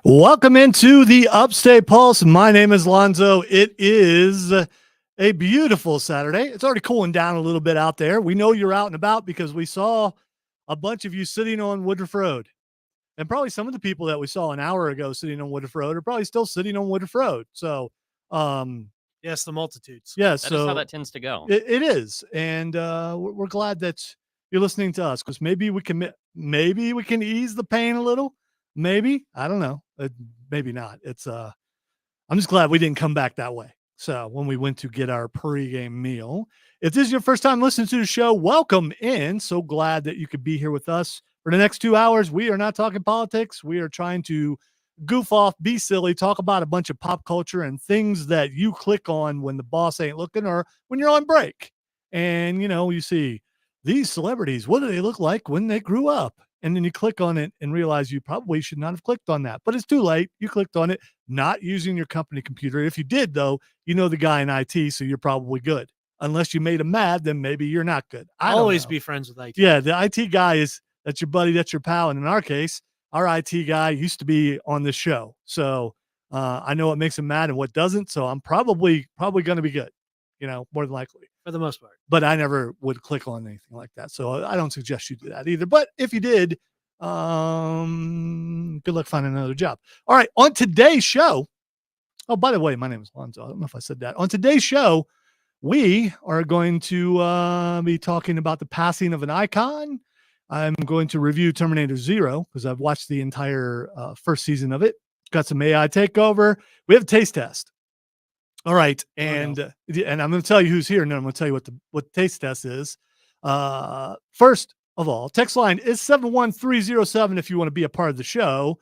Welcome into the Upstate Pulse. My name is Lonzo. It is a beautiful Saturday. It's already cooling down a little bit out there. We know you're out and about because we saw a bunch of you sitting on Woodruff Road. And probably some of the people that we saw an hour ago sitting on Woodruff Road are probably still sitting on Woodruff Road. So, yes, the multitudes. yes, That is how that tends to go. it is. And we're glad that you're listening to us because maybe we can ease the pain a little. Maybe, I don't know. Maybe not. It's I'm just glad we didn't come back that way. So when we went to get our pregame meal, if this is your first time listening to the show, welcome in. So glad that you could be here with us for the next 2 hours. We are not talking politics. We are trying to goof off, be silly, talk about a bunch of pop culture and things that you click on when the boss ain't looking or when you're on break. And, you see these celebrities, what do they look like when they grew up? And then you click on it and realize you probably should not have clicked on that. But it's too late. You clicked on it, not using your company computer. If you did, though, you know the guy in IT, so you're probably good. Unless you made him mad, then maybe you're not good. I'll always be friends with IT. Yeah, the IT guy that's your buddy, that's your pal. And in our case, our IT guy used to be on this show. So I know what makes him mad and what doesn't. So I'm probably going to be good, more than likely. For the most part. But I never would click on anything like that. So I don't suggest you do that either. But if you did, good luck finding another job. All right. On today's show. Oh, by the way, my name is Lonzo. I don't know if I said that. On today's show, we are going to be talking about the passing of an icon. I'm going to review Terminator 0 because I've watched the entire first season of it. Got some AI takeover. We have a taste test. All right, and I'm going to tell you who's here, and then I'm going to tell you what the taste test is. First of all, text line is 71307 if you want to be a part of the show.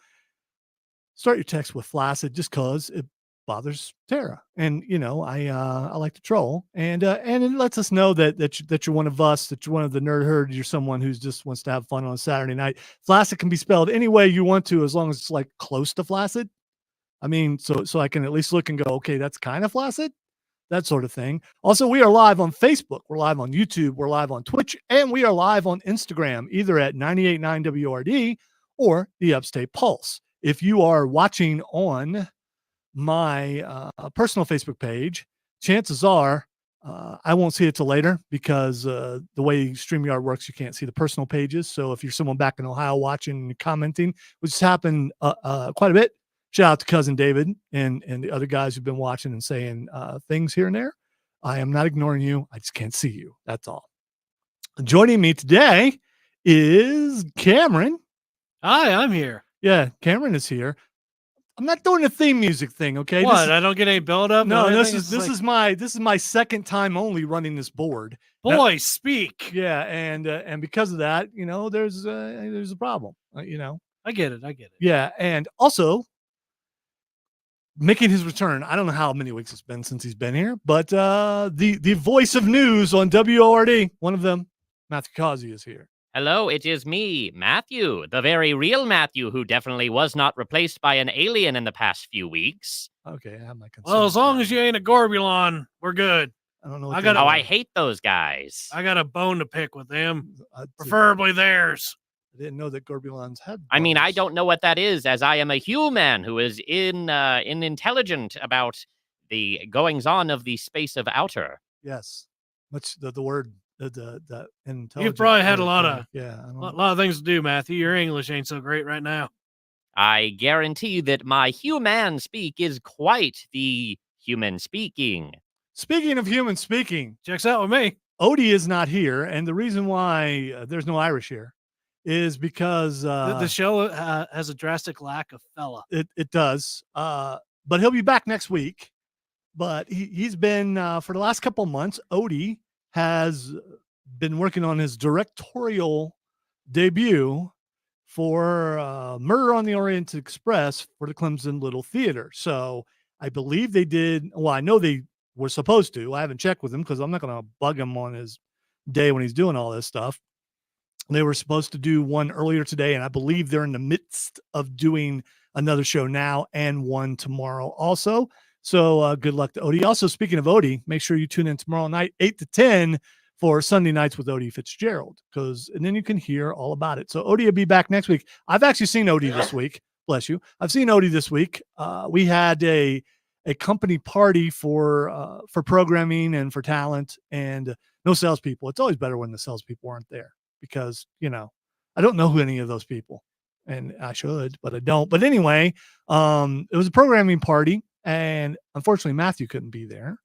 Start your text with flaccid just because it bothers Tara, and I like to troll, and it lets us know that you're one of us, that you're one of the nerd herd, you're someone who just wants to have fun on a Saturday night. Flaccid can be spelled any way you want to, as long as it's like close to flaccid. I mean, so I can at least look and go, okay, that's kind of flaccid, that sort of thing. Also, we are live on Facebook. We're live on YouTube. We're live on Twitch. And we are live on Instagram, either at 98.9 WRD or the Upstate Pulse. If you are watching on my personal Facebook page, chances are I won't see it till later because the way StreamYard works, you can't see the personal pages. So if you're someone back in Ohio watching and commenting, which has happened quite a bit, shout out to Cousin David and the other guys who've been watching and saying things here and there. I am not ignoring you. I just can't see you. That's all. Joining me today is Cameron. Hi, I'm here. Yeah, Cameron is here. I'm not doing a theme music thing, okay? What? I don't get any build up. No, this is my second time only running this board. Boy, speak. Yeah, and because of that, there's a problem. I get it. Yeah, and also making his return. I don't know how many weeks it's been since he's been here, but the voice of news on WORD, one of them, Matthew Causey, is here. Hello, it is me, Matthew, the very real Matthew, who definitely was not replaced by an alien in the past few weeks. Okay, I have my concerns. Well, as long as you ain't a Gorbulon, we're good. I don't know. I hate those guys. I got a bone to pick with them, preferably theirs. I didn't know that Gorbulons had bones. I mean, I don't know what that is, as I am a human who is intelligent about the goings-on of the space of outer. Yes, much the word the intelligent. You've probably had a lot of things to do, Matthew. Your English ain't so great right now. I guarantee that my human speak is quite the human speaking. Speaking of human speaking, checks out with me. Odie is not here, and the reason why there's no Irish here is because the show has a drastic lack of fella. It does, but he'll be back next week. But he's been for the last couple of months. Odie has been working on his directorial debut for Murder on the Orient Express for the Clemson Little Theater. So I believe they did. Well, I know they were supposed to. I haven't checked with him because I'm not going to bug him on his day when he's doing all this stuff. They were supposed to do one earlier today, and I believe they're in the midst of doing another show now and one tomorrow also. So good luck to Odie. Also, speaking of Odie, make sure you tune in tomorrow night, 8 to 10 for Sunday Nights with Odie Fitzgerald, and then you can hear all about it. So Odie will be back next week. I've actually seen Odie this week. Bless you. I've seen Odie this week. We had a company party for programming and for talent, and no salespeople. It's always better when the salespeople aren't there because I don't know who any of those people, and I should, but I don't. But anyway, it was a programming party, and unfortunately Matthew couldn't be there,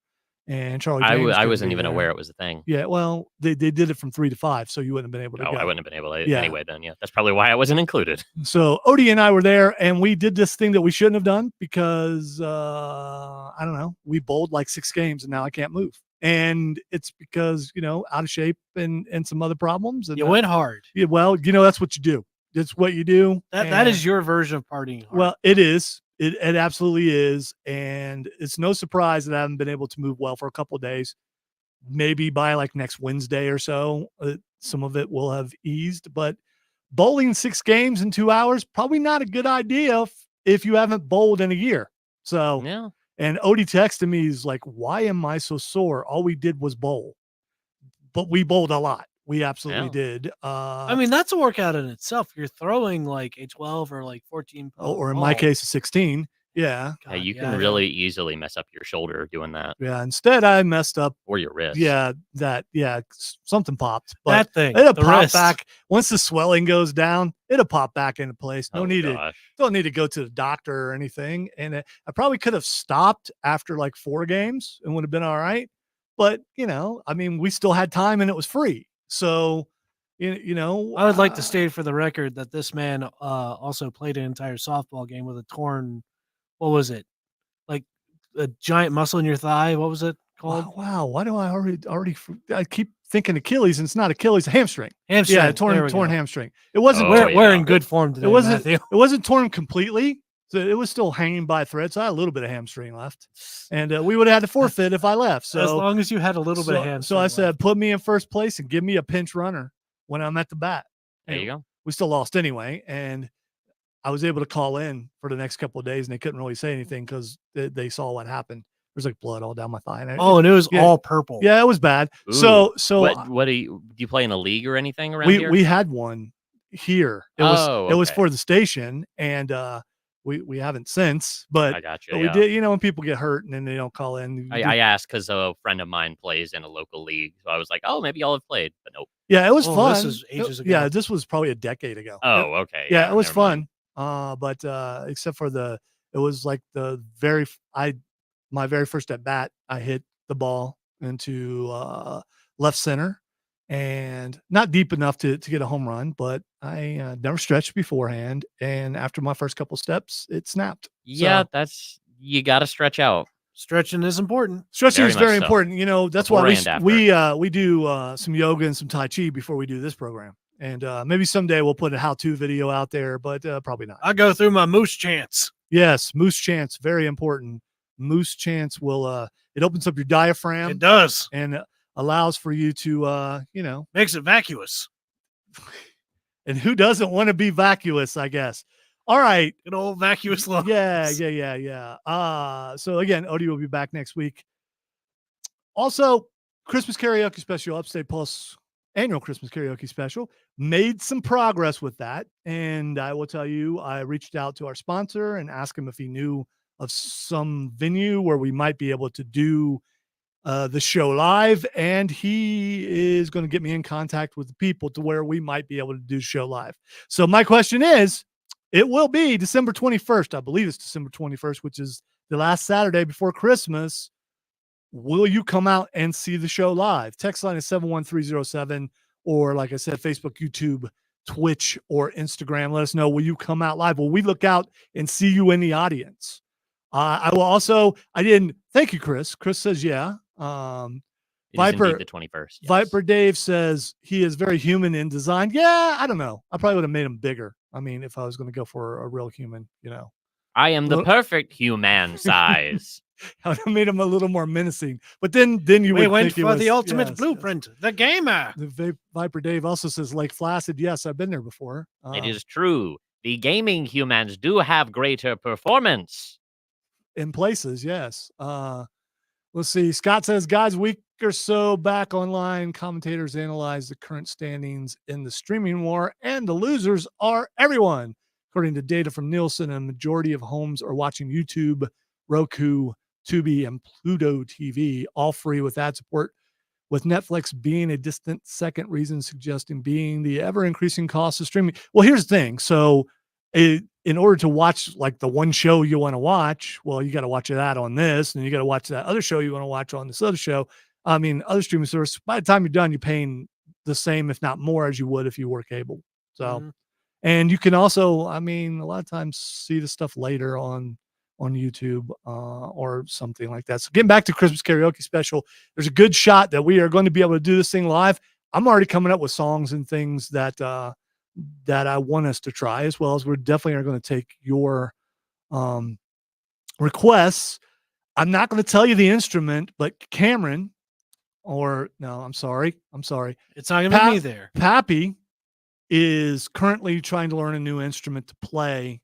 and Charlie James I couldn't wasn't be even there. aware it was a thing. Yeah, well, they did it from 3 to 5, so you wouldn't have been able to Oh, go. I wouldn't have been able to Yeah. anyway then. Yeah, that's probably why I wasn't included. So Odie and I were there, and we did this thing that we shouldn't have done because I don't know, we bowled like 6 games, and now I can't move. And it's because out of shape and some other problems. And You went hard. Yeah, well, that's what you do. It's what you do. That is your version of partying hard. Well, it is. It absolutely is, and it's no surprise that I haven't been able to move well for a couple of days. Maybe by like next Wednesday or so, some of it will have eased. But bowling 6 games in 2 hours, probably not a good idea if you haven't bowled in a year. So, Yeah. And Odie texted me, he's like, "Why am I so sore? All we did was bowl." But we bowled a lot. We absolutely did. I mean, that's a workout in itself. You're throwing like a 12 or like 14 or in my case, a 16. Yeah. God, you can really easily mess up your shoulder doing that. Yeah. Instead, I messed up. Or your wrist. Yeah. Something popped. But that thing. It'll pop wrist. back. Once the swelling goes down, it'll pop back into place. Don't need to go to the doctor or anything. And I probably could have stopped after like 4 games and would have been all right. But, I mean, we still had time and it was free. So, I would like to state for the record that this man also played an entire softball game with a torn, what was it? Like a giant muscle in your thigh. What was it called? Wow. Why do I already I keep thinking Achilles, and it's not Achilles, a hamstring. Hamstring. Yeah, torn hamstring. It wasn't. We're in good form today. It wasn't torn completely. So it was still hanging by a thread. So I had a little bit of hamstring left, and we would have had to forfeit if I left. So as long as you had a little bit of hamstring. So I said, put me in first place and give me a pinch runner when I'm at the bat. There you go. We still lost anyway, and I was able to call in for the next couple of days, and they couldn't really say anything because they saw what happened. There's like blood all down my thigh. And and it was all purple. Yeah, it was bad. Ooh. So what do you play in a league or anything around here? We had one here. It was for the station, and we haven't since. But I got you. But we did. When people get hurt and then they don't call in. I asked because a friend of mine plays in a local league, so I was like, oh, maybe I'll have played, but nope. Yeah, it was fun. This is ages ago. Yeah, this was probably a decade ago. Oh, okay. Yeah, it was fun. But except for it was like my very first at bat, I hit the ball into left center, and not deep enough to get a home run, but I never stretched beforehand, and after my first couple steps, it snapped. Yeah, you got to stretch out. Stretching is important. Stretching is very important. That's before why we do some yoga and some Tai Chi before we do this program. And maybe someday we'll put a how-to video out there, but probably not. I go through my moose chants. Yes, moose chants, very important. Moose chants will it opens up your diaphragm. It does. And allows for you to makes it vacuous. And who doesn't want to be vacuous, I guess. All right. Good old vacuous lungs. Yeah. So again, Odie will be back next week. Also, Christmas karaoke special, Upstate Pulse annual Christmas karaoke special. Made some progress with that. And I will tell you, I reached out to our sponsor and asked him if he knew of some venue where we might be able to do the show live. And he is going to get me in contact with the people to where we might be able to do show live. So my question is, it will be December 21st. I believe it's December 21st, which is the last Saturday before Christmas. Will you come out and see the show live? Text line is 71307, or like I said, Facebook, YouTube, Twitch, or Instagram. Let us know. Will you come out live? Will we look out and see you in the audience? I will also, thank you, Chris. Chris says, yeah. Viper, the 21st. Yes. Viper Dave says he is very human in design. Yeah, I don't know. I probably would have made him bigger. I mean, if I was going to go for a real human, I am the perfect human size. I would have made him a little more menacing. But then you would went think for the ultimate blueprint, the gamer. The Viper Dave also says Lake Placid. Yes, I've been there before. It is true. The gaming humans do have greater performance. In places, yes. Let's see. Scott says, guys, week or so back online, commentators analyze the current standings in the streaming war, and the losers are everyone. According to data from Nielsen, a majority of homes are watching YouTube, Roku, Tubi, and Pluto TV, all free with ad support, with Netflix being a distant second reason, suggesting being the ever-increasing cost of streaming. Well, here's the thing. So in order to watch like the one show you want to watch, well, you got to watch that on this, and you got to watch that other show you want to watch on this other show. I mean, other streaming service, by the time you're done, you're paying the same, if not more, as you would if you were cable. So, and you can also, I mean, a lot of times see the stuff later on YouTube or something like that. So getting back to Christmas karaoke special, there's a good shot that we are going to be able to do this thing live. I'm already coming up with songs and things that I want us to try, as well as we're definitely are going to take your requests. I'm not going to tell you the instrument, but Cameron, I'm sorry. It's not going to be me there. Pappy is currently trying to learn a new instrument to play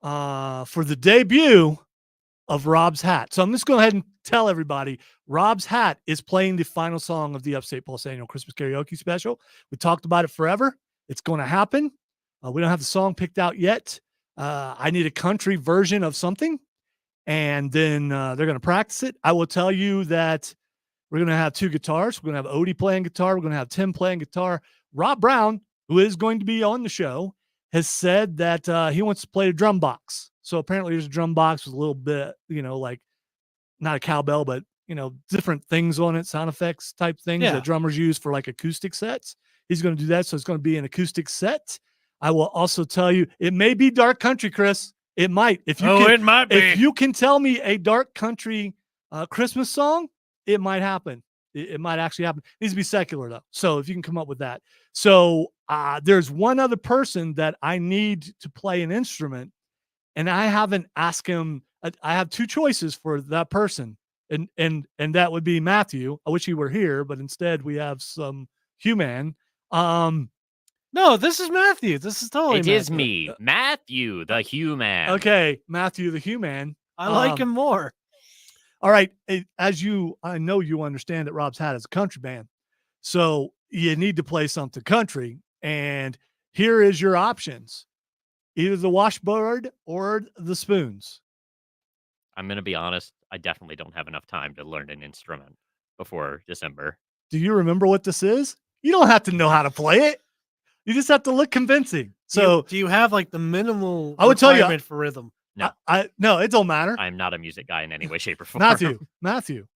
for the debut of Rob's Hat. So I'm just going to go ahead and tell everybody, Rob's Hat is playing the final song of the Upstate Pulse annual Christmas karaoke special. We talked about it forever. It's going to happen. We don't have the song picked out yet. I need a country version of something, and then they're going to practice it. I will tell you that we're going to have two guitars. We're going to have Odie playing guitar. We're going to have Tim playing guitar. Rob Brown, who is going to be on the show, has said that he wants to play a drum box. So apparently there's a drum box with a little bit, like not a cowbell, but, different things on it, sound effects type things that drummers use for like acoustic sets. He's going to do that. So it's going to be an acoustic set. I will also tell you, it may be dark country, Chris. It might. It might be. If you can tell me a dark country Christmas song, it might happen. It might actually happen. It needs to be secular, though. So if you can come up with that. So there's one other person that I need to play an instrument, and I haven't asked him. I have two choices for that person, and that would be Matthew. I wish he were here, but instead we have some human. No, this is Matthew. This is totally It Matthew. is me, Matthew the human. Okay, Matthew the human. I like him more. All right. I know you understand that Rob's Hat is a country band. So you need to play something country. And here is your options. Either the washboard or the spoons. I'm going to be honest. I definitely don't have enough time to learn an instrument before December. Do you remember what this is? You don't have to know how to play it. You just have to look convincing. So do you have like the minimal I would tell you for rhythm? No, no, it don't matter. I'm not a music guy in any way, shape, or form. Matthew,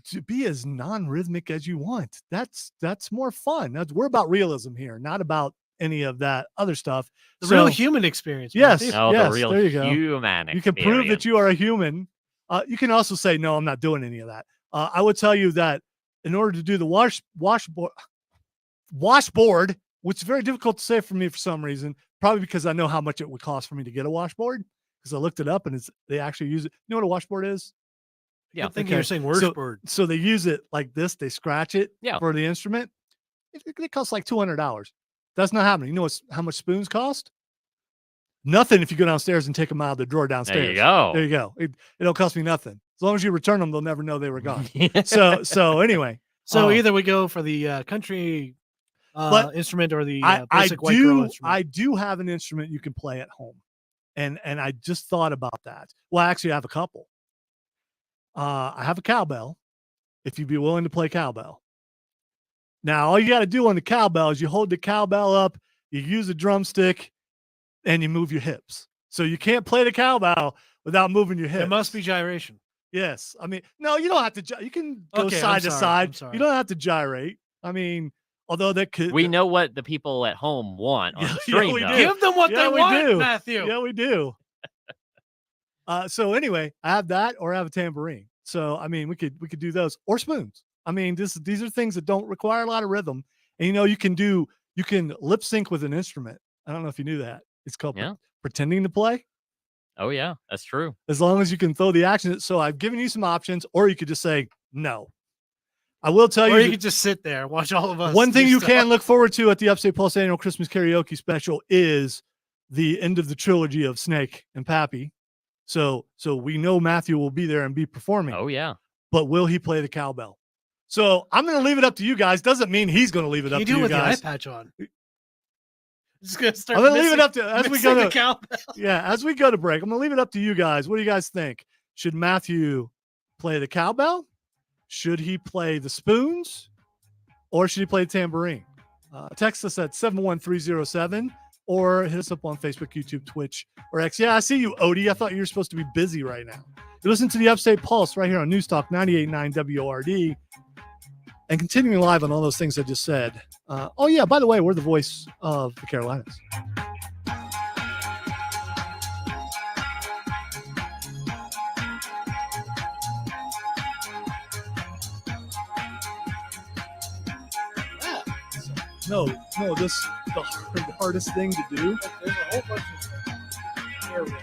to be as non-rhythmic as you want. That's more fun. We're about realism here, not about any of that other stuff. The real human experience. Yes. Matthew. Oh, yes, the real there you go. human experience. You can prove that you are a human. You can also say, no, I'm not doing any of that. I would tell you that in order to do the washboard, which is very difficult to say for me for some reason, probably because I know how much it would cost for me to get a washboard, because I looked it up and they actually use it. You know what a washboard is? Yeah, I think you're saying washboard. So they use it like this. They scratch it for the instrument. It costs like $200. That's not happening. You know how much spoons cost? Nothing if you go downstairs and take them out of the drawer downstairs. There you go. It'll cost me nothing. As long as you return them, they'll never know they were gone. So anyway. So either we go for the country instrument or the basic white girl instrument. I do have an instrument you can play at home. And I just thought about that. Well, actually, I have a couple. I have a cowbell, if you'd be willing to play cowbell. Now, all you got to do on the cowbell is you hold the cowbell up, you use a drumstick, and you move your hips. So you can't play the cowbell without moving your hips. It must be gyration. Yes. I mean, no, you don't have to. You can go side to side. You don't have to gyrate. I mean, although that could. We know what the people at home want on the stream. We do. Give them what they want, Matthew. Yeah, we do. So anyway, I have that, or I have a tambourine. So I mean, we could do those, or spoons. I mean, these are things that don't require a lot of rhythm, and you can lip sync with an instrument. I don't know if you knew that. It's called pretending to play. Oh yeah, that's true. As long as you can throw the action. So I've given you some options, or you could just say no. I will tell you. Or you could just sit there, watch all of us. One thing you can look forward to at the Upstate Pulse annual Christmas karaoke special is the end of the trilogy of Snake and Pappy. So we know Matthew will be there and be performing. Oh yeah. But will he play the cowbell? So I'm going to leave it up to you guys. Doesn't mean he's going to leave it up to you guys. With the eye patch on. Just gonna start I'm gonna leave it up to as we go the to cowbell. as we go to break. I'm gonna leave it up to you guys. What do you guys think? Should Matthew play the cowbell? Should he play the spoons? Or should he play the tambourine? Text us at 71307 or hit us up on Facebook, YouTube, Twitch, or X. Yeah, I see you, Odie. I thought you were supposed to be busy right now. You listen to the Upstate Pulse right here on News Talk 98.9 WORD. And continuing live on all those things I just said. Oh, yeah, by the way, we're the voice of the Carolinas. No, this the hardest thing to do. There's a whole bunch of area.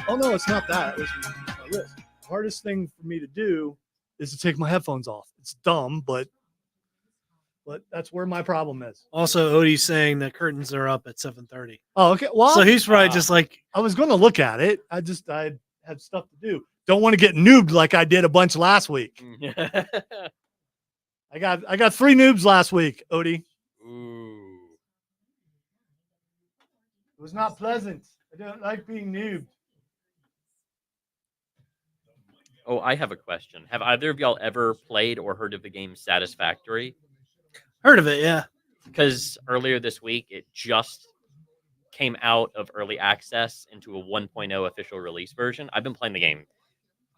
Oh, no, it's not that. It's my wrist. The hardest thing for me to do is to take my headphones off. It's dumb, but that's where my problem is. Also, Odie's saying that curtains are up at 7:30. Oh, okay. Well, So he's probably just like, I was going to look at it. I had stuff to do. Don't want to get noobed like I did a bunch last week. I got 3 noobs last week, Odie. Ooh. It was not pleasant. I don't like being noobed. Oh, I have a question. Have either of y'all ever played or heard of the game Satisfactory? heard of it, yeah. Because earlier this week, it just came out of early access into a 1.0 official release version. I've been playing the game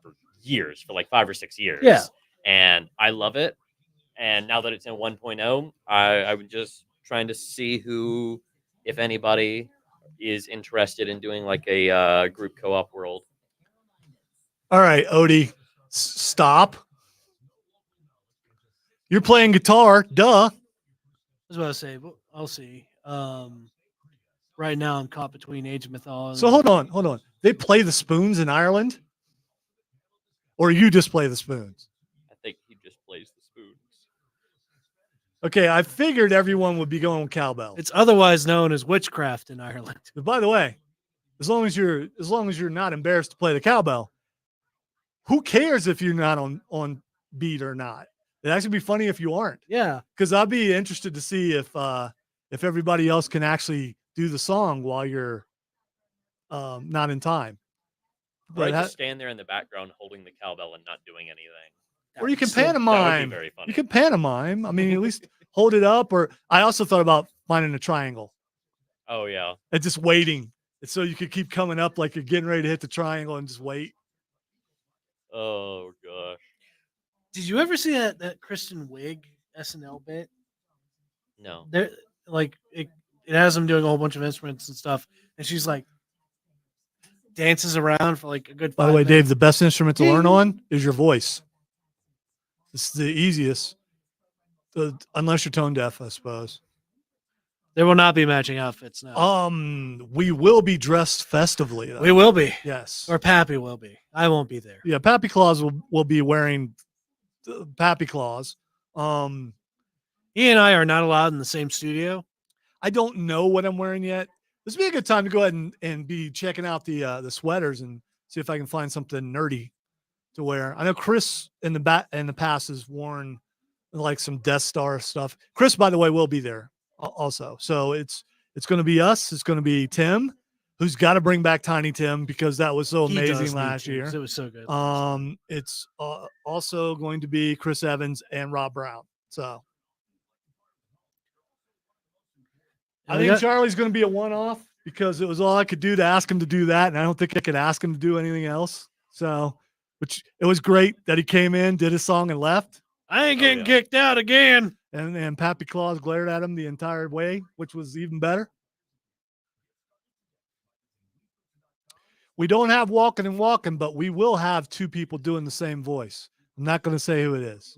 for years, for like 5 or 6 years. Yeah. And I love it. And now that it's in 1.0, I was just trying to see who, if anybody, is interested in doing like a group co-op world. All right, Odie, stop. You're playing guitar, duh. I was about to say, but I'll see. Right now, I'm caught between Age of Mythology. So hold on. They play the spoons in Ireland? Or you just play the spoons? I think he just plays the spoons. Okay, I figured everyone would be going with cowbell. It's otherwise known as witchcraft in Ireland. But by the way, as long as you're not embarrassed to play the cowbell, who cares if you're not on beat or not? It'd actually be funny if you aren't. Yeah. Because I'd be interested to see if everybody else can actually do the song while you're not in time. Or I But just stand there in the background holding the cowbell and not doing anything. or you can So- That would pantomime. be very funny. You can pantomime. I mean, at least hold it up. Or I also thought about finding a triangle Oh, yeah. and just waiting. And so you could keep coming up like you're getting ready to hit the triangle and just wait. Oh, gosh. Did you ever see that Kristen Wiig SNL bit? No. There, like it has them doing a whole bunch of instruments and stuff, and she's like dances around for like a good. By the 5 way, minutes. Dave, the best instrument to learn on is your voice. It's the easiest, unless you're tone deaf, I suppose. There will not be matching outfits now. We will be dressed festively, though. We will be, Yes. or Pappy will be. I won't be there. Yeah, Pappy Claus will be wearing Pappy Claus. He and I are not allowed in the same studio. I don't know what I'm wearing yet. This would be a good time to go ahead and be checking out the sweaters and see if I can find something nerdy to wear. I know Chris in the past has worn like some Death Star stuff. Chris, by the way, will be there also. So it's going to be us. It's going to be Tim, who's got to bring back Tiny Tim because that was so He does amazing need last to, year. 'cause it was so good. It's also going to be Chris Evans and Rob Brown. So I think Charlie's going to be a one-off because it was all I could do to ask him to do that, and I don't think I could ask him to do anything else. So, which it was great that he came in, did his song, and left. I ain't getting yeah. kicked out again. And Pappy Claus glared at him the entire way, which was even better. We don't have walking and walking, but we will have 2 people doing the same voice. I'm not going to say who it is.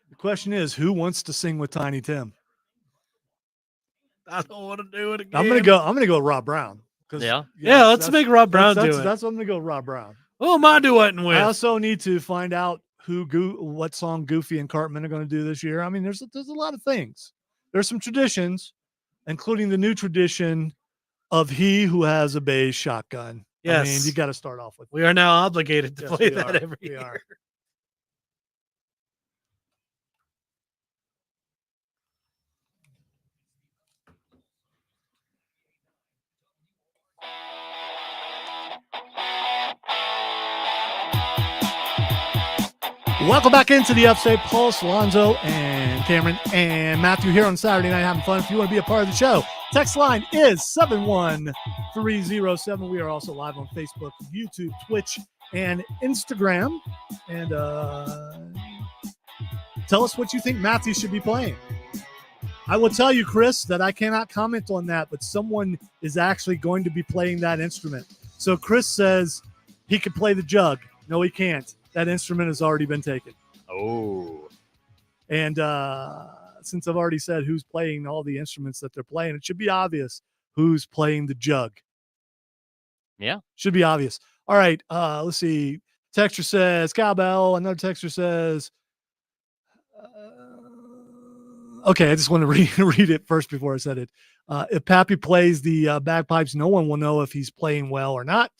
The question is, who wants to sing with Tiny Tim? I don't want to do it again. I'm gonna go with Rob Brown. Yeah. Yeah, let's that's- make Rob Brown that's, do it. That's what I'm gonna go with Rob Brown. Who am I doing with? I also need to find out what song Goofy and Cartman are going to do this year. I mean, there's a lot of things. There's some traditions, including the new tradition of he who has a beige shotgun. I mean, Yes. you got to start off with. We are now obligated to Yes, play we that are. every We year. are. Welcome back into the Upstate Pulse. Lonzo and Cameron and Matthew here on Saturday night having fun. If you want to be a part of the show, text line is 71307. We are also live on Facebook, YouTube, Twitch, and Instagram. And tell us what you think Matthew should be playing. I will tell you, Chris, that I cannot comment on that, but someone is actually going to be playing that instrument. So Chris says he could play the jug. No, he can't. That instrument has already been taken. Oh. And since I've already said who's playing all the instruments that they're playing, it should be obvious who's playing the jug. Yeah. Should be obvious. All right. Let's see. Texture says cowbell. Another texture says, okay, I just want to read it first before I said it. If Pappy plays the bagpipes, no one will know if he's playing well or not,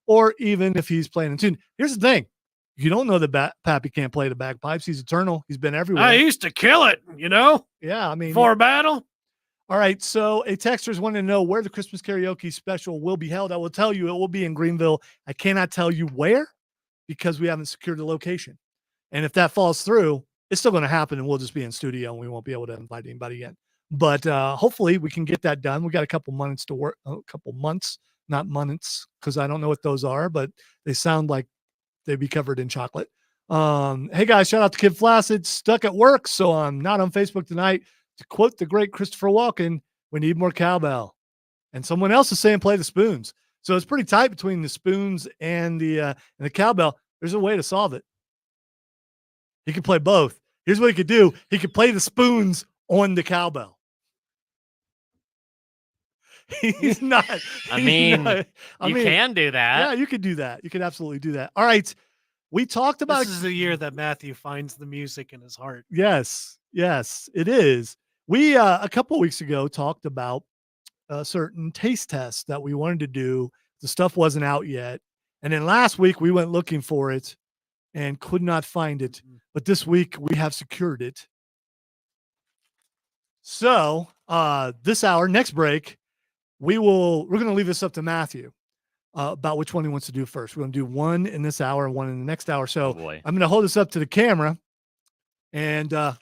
or even if he's playing in tune. Here's the thing. You don't know that Pappy can't play the bagpipes. He's eternal. He's been everywhere. I used to kill it, Yeah, I mean. before battle. All right, so a texter's wanting to know where the Christmas karaoke special will be held. I will tell you it will be in Greenville. I cannot tell you where because we haven't secured the location. And if that falls through, it's still going to happen, and we'll just be in studio, and we won't be able to invite anybody in. But hopefully we can get that done. We got a couple months to work, not months, because I don't know what those are, but they sound like they'd be covered in chocolate. Hey guys, shout out to Kid Flaccid, stuck at work, so I'm not on Facebook tonight. To quote the great Christopher Walken, we need more cowbell. And someone else is saying play the spoons. So it's pretty tight between the spoons and the cowbell. There's a way to solve it. He could play both. Here's what he could do. He could play the spoons on the cowbell. He's not. I mean, you can do that. Yeah, you could do that. You could absolutely do that. All right. We talked about. This is the year that Matthew finds the music in his heart. Yes, it is. We a couple weeks ago talked about a certain taste test that we wanted to do. The stuff wasn't out yet, and then last week we went looking for it and could not find it. But this week we have secured it. So this hour, next break, we're going to leave this up to Matthew about which one he wants to do first. We're going to do one in this hour and one in the next hour. So I'm going to hold this up to the camera. And all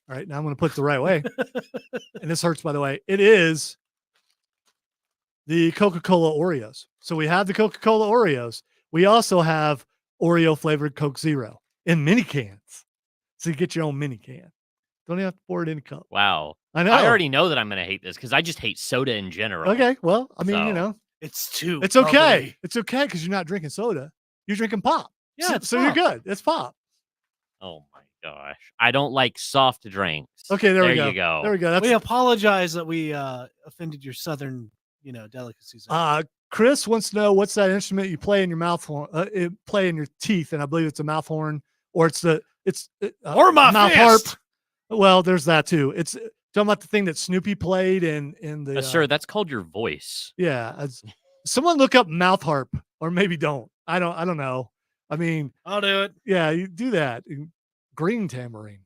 right, now I'm going to put it the right way. And this hurts, by the way. It is the Coca-Cola Oreos. So we have the Coca-Cola Oreos. We also have Oreo flavored Coke Zero in mini cans. So you get your own mini can. Don't even have to pour it in a cup. Wow. I know. I already know that I'm going to hate this because I just hate soda in general. Okay. Well, I mean, it's it's okay. It's okay because you're not drinking soda. You're drinking pop. Yeah. So you're good. It's pop. Oh my gosh. I don't like soft drinks. Okay. There we go. You go. There we go. We apologize that we offended your southern, delicacies. Chris wants to know what's that instrument you play in your mouth horn, play in your teeth, and I believe it's a mouth horn, or or my mouth fist. harp. Well, there's that too. It's talking about the thing that Snoopy played in the. Sir, that's called your voice. Yeah, someone look up mouth harp, or maybe don't. I don't know. I mean, I'll do it. Yeah, you do that. Green tambourine.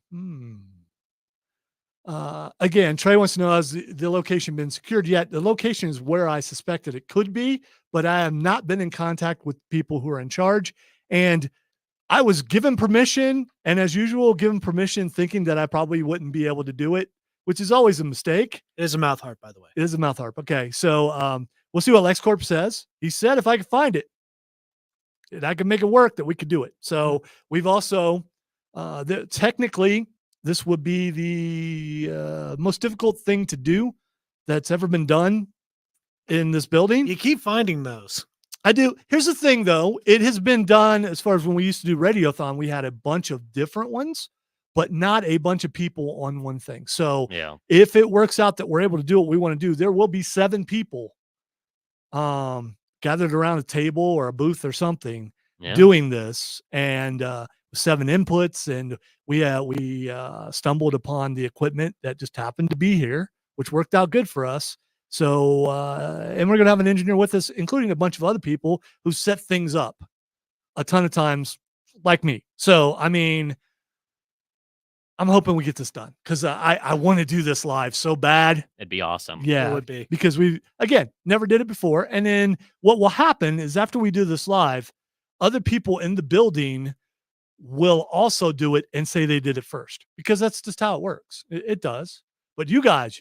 Again, Trey wants to know, has the location been secured yet? The location is where I suspected it could be, but I have not been in contact with people who are in charge. And I was given permission, and as usual, given permission thinking that I probably wouldn't be able to do it, which is always a mistake. It is a mouth harp, by the way. It is a mouth harp. Okay, so we'll see what LexCorp says. He said if I could find it, and I could make it work, that we could do it. So we've also, technically, this would be the most difficult thing to do that's ever been done in this building. You keep finding those. I do. Here's the thing, though. It has been done as far as when we used to do Radiothon. We had a bunch of different ones, but not a bunch of people on one thing. So if it works out that we're able to do what we want to do, there will be 7 people gathered around a table or a booth or something doing this, and 7 inputs. And we stumbled upon the equipment that just happened to be here, which worked out good for us. So, and we're going to have an engineer with us, including a bunch of other people who set things up a ton of times like me. So, I mean, I'm hoping we get this done because I want to do this live so bad. It'd be awesome. Yeah, it would be, because we, again, never did it before. And then what will happen is after we do this live, other people in the building will also do it and say they did it first, because that's just how it works. It does. But you guys,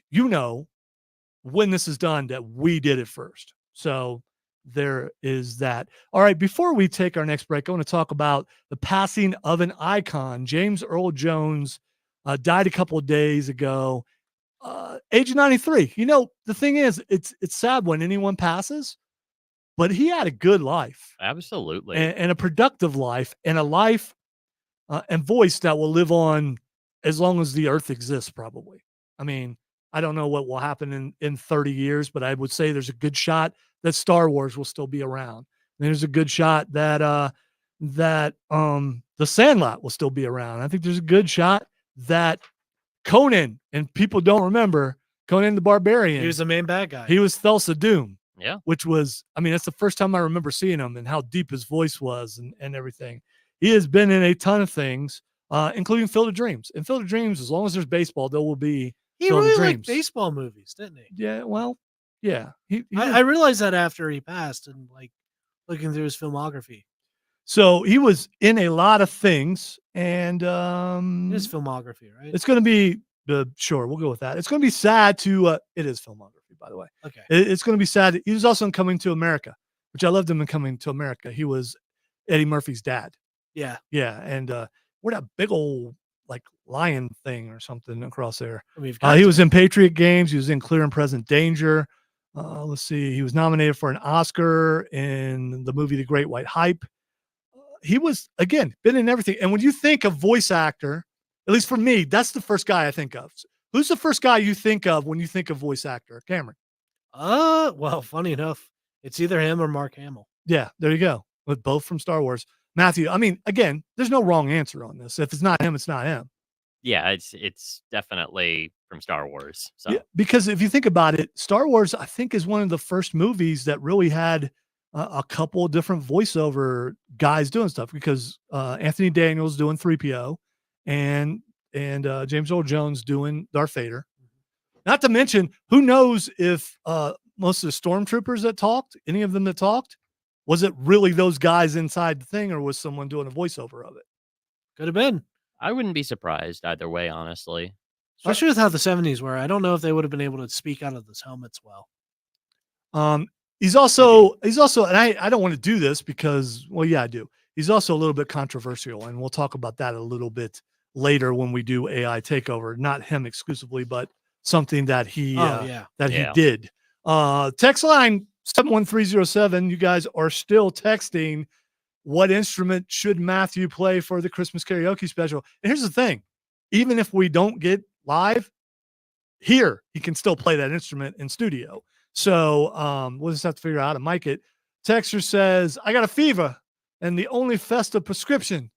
when this is done, that we did it first. So there is that. All right. Before we take our next break, I want to talk about the passing of an icon. James Earl Jones died a couple of days ago, age 93. The thing is, it's sad when anyone passes, but he had a good life. Absolutely. And a productive life, and a life and voice that will live on as long as the earth exists, probably. I mean, I don't know what will happen in 30 years, but I would say there's a good shot that Star Wars will still be around. And there's a good shot that the Sandlot will still be around. I think there's a good shot that Conan, and people don't remember Conan the Barbarian. He was the main bad guy. He was Thulsa Doom. Yeah. Which was, that's the first time I remember seeing him and how deep his voice was and everything. He has been in a ton of things, including Field of Dreams. And Field of Dreams, as long as there's baseball, there will be He Field of really Dreams. liked baseball movies, didn't he? Yeah, well, yeah. I realized that after he passed, and like looking through his filmography. So he was in a lot of things, and His filmography, right? it's going to be sure, we'll go with that. It's going to be sad to it is filmography, by the way. Okay. It's going to be sad. He was also in Coming to America, which I loved him in Coming to America. He was Eddie Murphy's dad. Yeah. Yeah, and where that big old like lion thing or something across there. He was in Patriot Games. He was in Clear and Present Danger. Let's see. He was nominated for an Oscar in the movie The Great White Hype. He was, again, been in everything. And when you think of voice actor, at least for me, that's the first guy I think of. Who's the first guy you think of when you think of voice actor? Cameron. Well, funny enough, it's either him or Mark Hamill. Yeah, there you go. With both from Star Wars. Matthew, again, there's no wrong answer on this. If it's not him, it's not him. Yeah, it's definitely from Star Wars. So yeah, because if you think about it, Star Wars, I think, is one of the first movies that really had a couple of different voiceover guys doing stuff, because Anthony Daniels doing 3PO and James Earl Jones doing Darth Vader. Not to mention, who knows if most of the stormtroopers that talked, any of them that talked, was it really those guys inside the thing, or was someone doing a voiceover of it? Could have been. I wouldn't be surprised either way, honestly. Especially with how the 70s were. I don't know if they would have been able to speak out of those helmets well. He's also, and I don't want to do this because, well, yeah, I do. He's also a little bit controversial, and we'll talk about that a little bit later when we do AI Takeover. Not him exclusively, but something that he he did. Text line 71307. You guys are still texting. What instrument should Matthew play for the Christmas karaoke special? And here's the thing: even if we don't get live here, he can still play that instrument in studio. So we'll just have to figure out how to mic it. Texter says, I got a fever, and the only festive prescription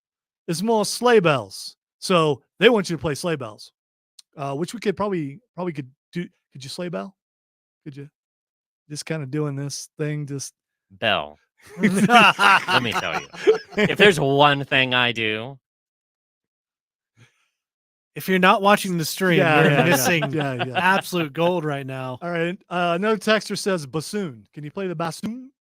is more sleigh bells. So they want you to play sleigh bells, which we could probably could do. Could you sleigh bell? Could you just kind of doing this thing? Just bell. Let me tell you, if there's one thing I do. If you're not watching the stream, you're missing absolute gold right now. All right. Another texter says bassoon. Can you play the bassoon?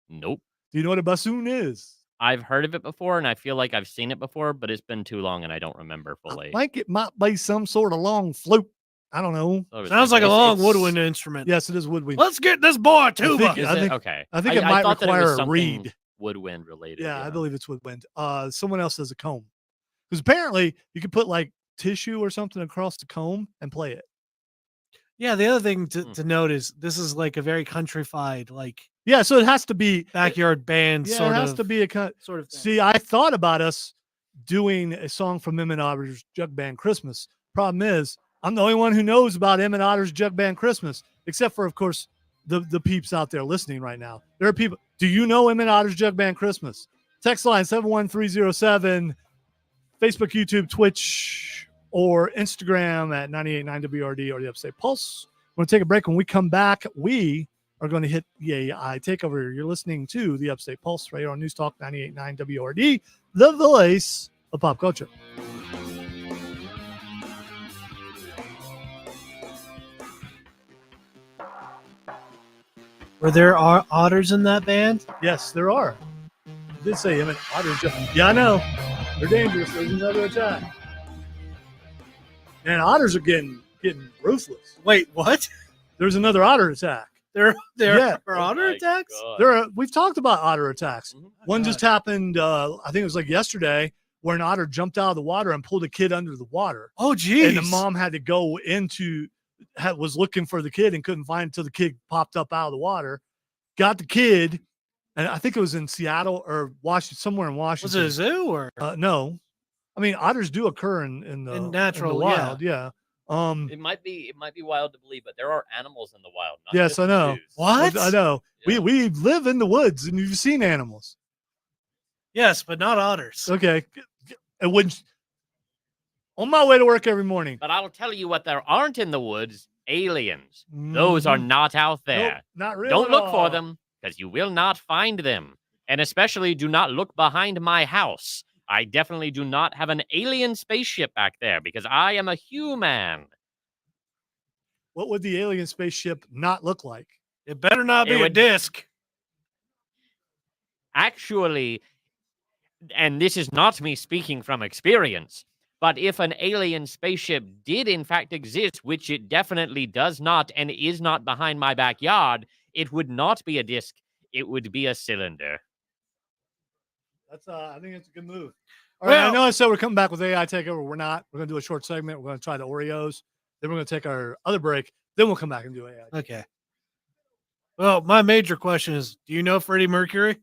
Nope. Do you know what a bassoon is? I've heard of it before, and I feel like I've seen it before, but it's been too long, and I don't remember fully. I think it might be some sort of long flute. I don't know. Sounds like a long woodwind instrument. Yes, it is woodwind. Let's get this boy a tuba. Okay. I think it might require a reed. reed. Woodwind related. Yeah, I believe it's woodwind. Someone else has a comb. Because apparently you could put like tissue or something across the comb and play it. Yeah, the other thing to note is this is like a very countrified, like so it has to be backyard band. Yeah, it has to be a sort of thing. See, I thought about us doing a song from Emmett Otter's Jug Band Christmas. Problem is, I'm the only one who knows about Emmett Otter's Jug Band Christmas, except for, of course, the peeps out there listening right now. There are people. Do you know Emmett Otter's Jug Band Christmas? Text line 71307, Facebook, YouTube, Twitch, or Instagram at 98.9WRD or the Upstate Pulse. We're going to take a break. When we come back, we are going to hit the AI Takeover. You're listening to the Upstate Pulse right here on News Talk 98.9 WRD, the voice of pop culture. Were there otters in that band? Yes, there are. You did say Emmett Otter. Yeah, I know. They're dangerous. There's another attack. And otters are getting ruthless. Wait, what? There's another otter attack. There Yeah. are otter my attacks? God. We've talked about otter attacks. Mhm. One God. just happened. I think it was like yesterday, where an otter jumped out of the water and pulled a kid under the water, Oh, geez. and the mom had to go was looking for the kid and couldn't find it until the kid popped up out of the water, got the kid, and I think it was in Seattle or Washington, somewhere in Was Washington. it a zoo or? No, I mean otters do occur in the natural, wild. Yeah. It might be wild to believe, but there are animals in the wild. Not Yes, just I in know. zoos. What? I know. Yeah. We live in the woods and you've seen animals. Yes, but not otters. Okay. It wouldn't. On my way to work every morning. But I'll tell you what there aren't in the woods: aliens. Those are Mhm. not out there. Nope, not real. Don't at look all. for them, because you will not find them. And especially do not look behind my house. I definitely do not have an alien spaceship back there, because I am a human. What would the alien spaceship not look like? It better not It be a would- disc. Actually, and this is not me speaking from experience, but if an alien spaceship did in fact exist, which it definitely does not and is not behind my backyard, it would not be a disc. It would be a cylinder. That's I think it's a good move. All right, I Well- know I said we're coming back with AI takeover. We're not. We're gonna do a short segment. We're gonna try the Oreos. Then we're gonna take our other break. Then we'll come back and do AI. Okay. Well, my major question is, do you know Freddie Mercury?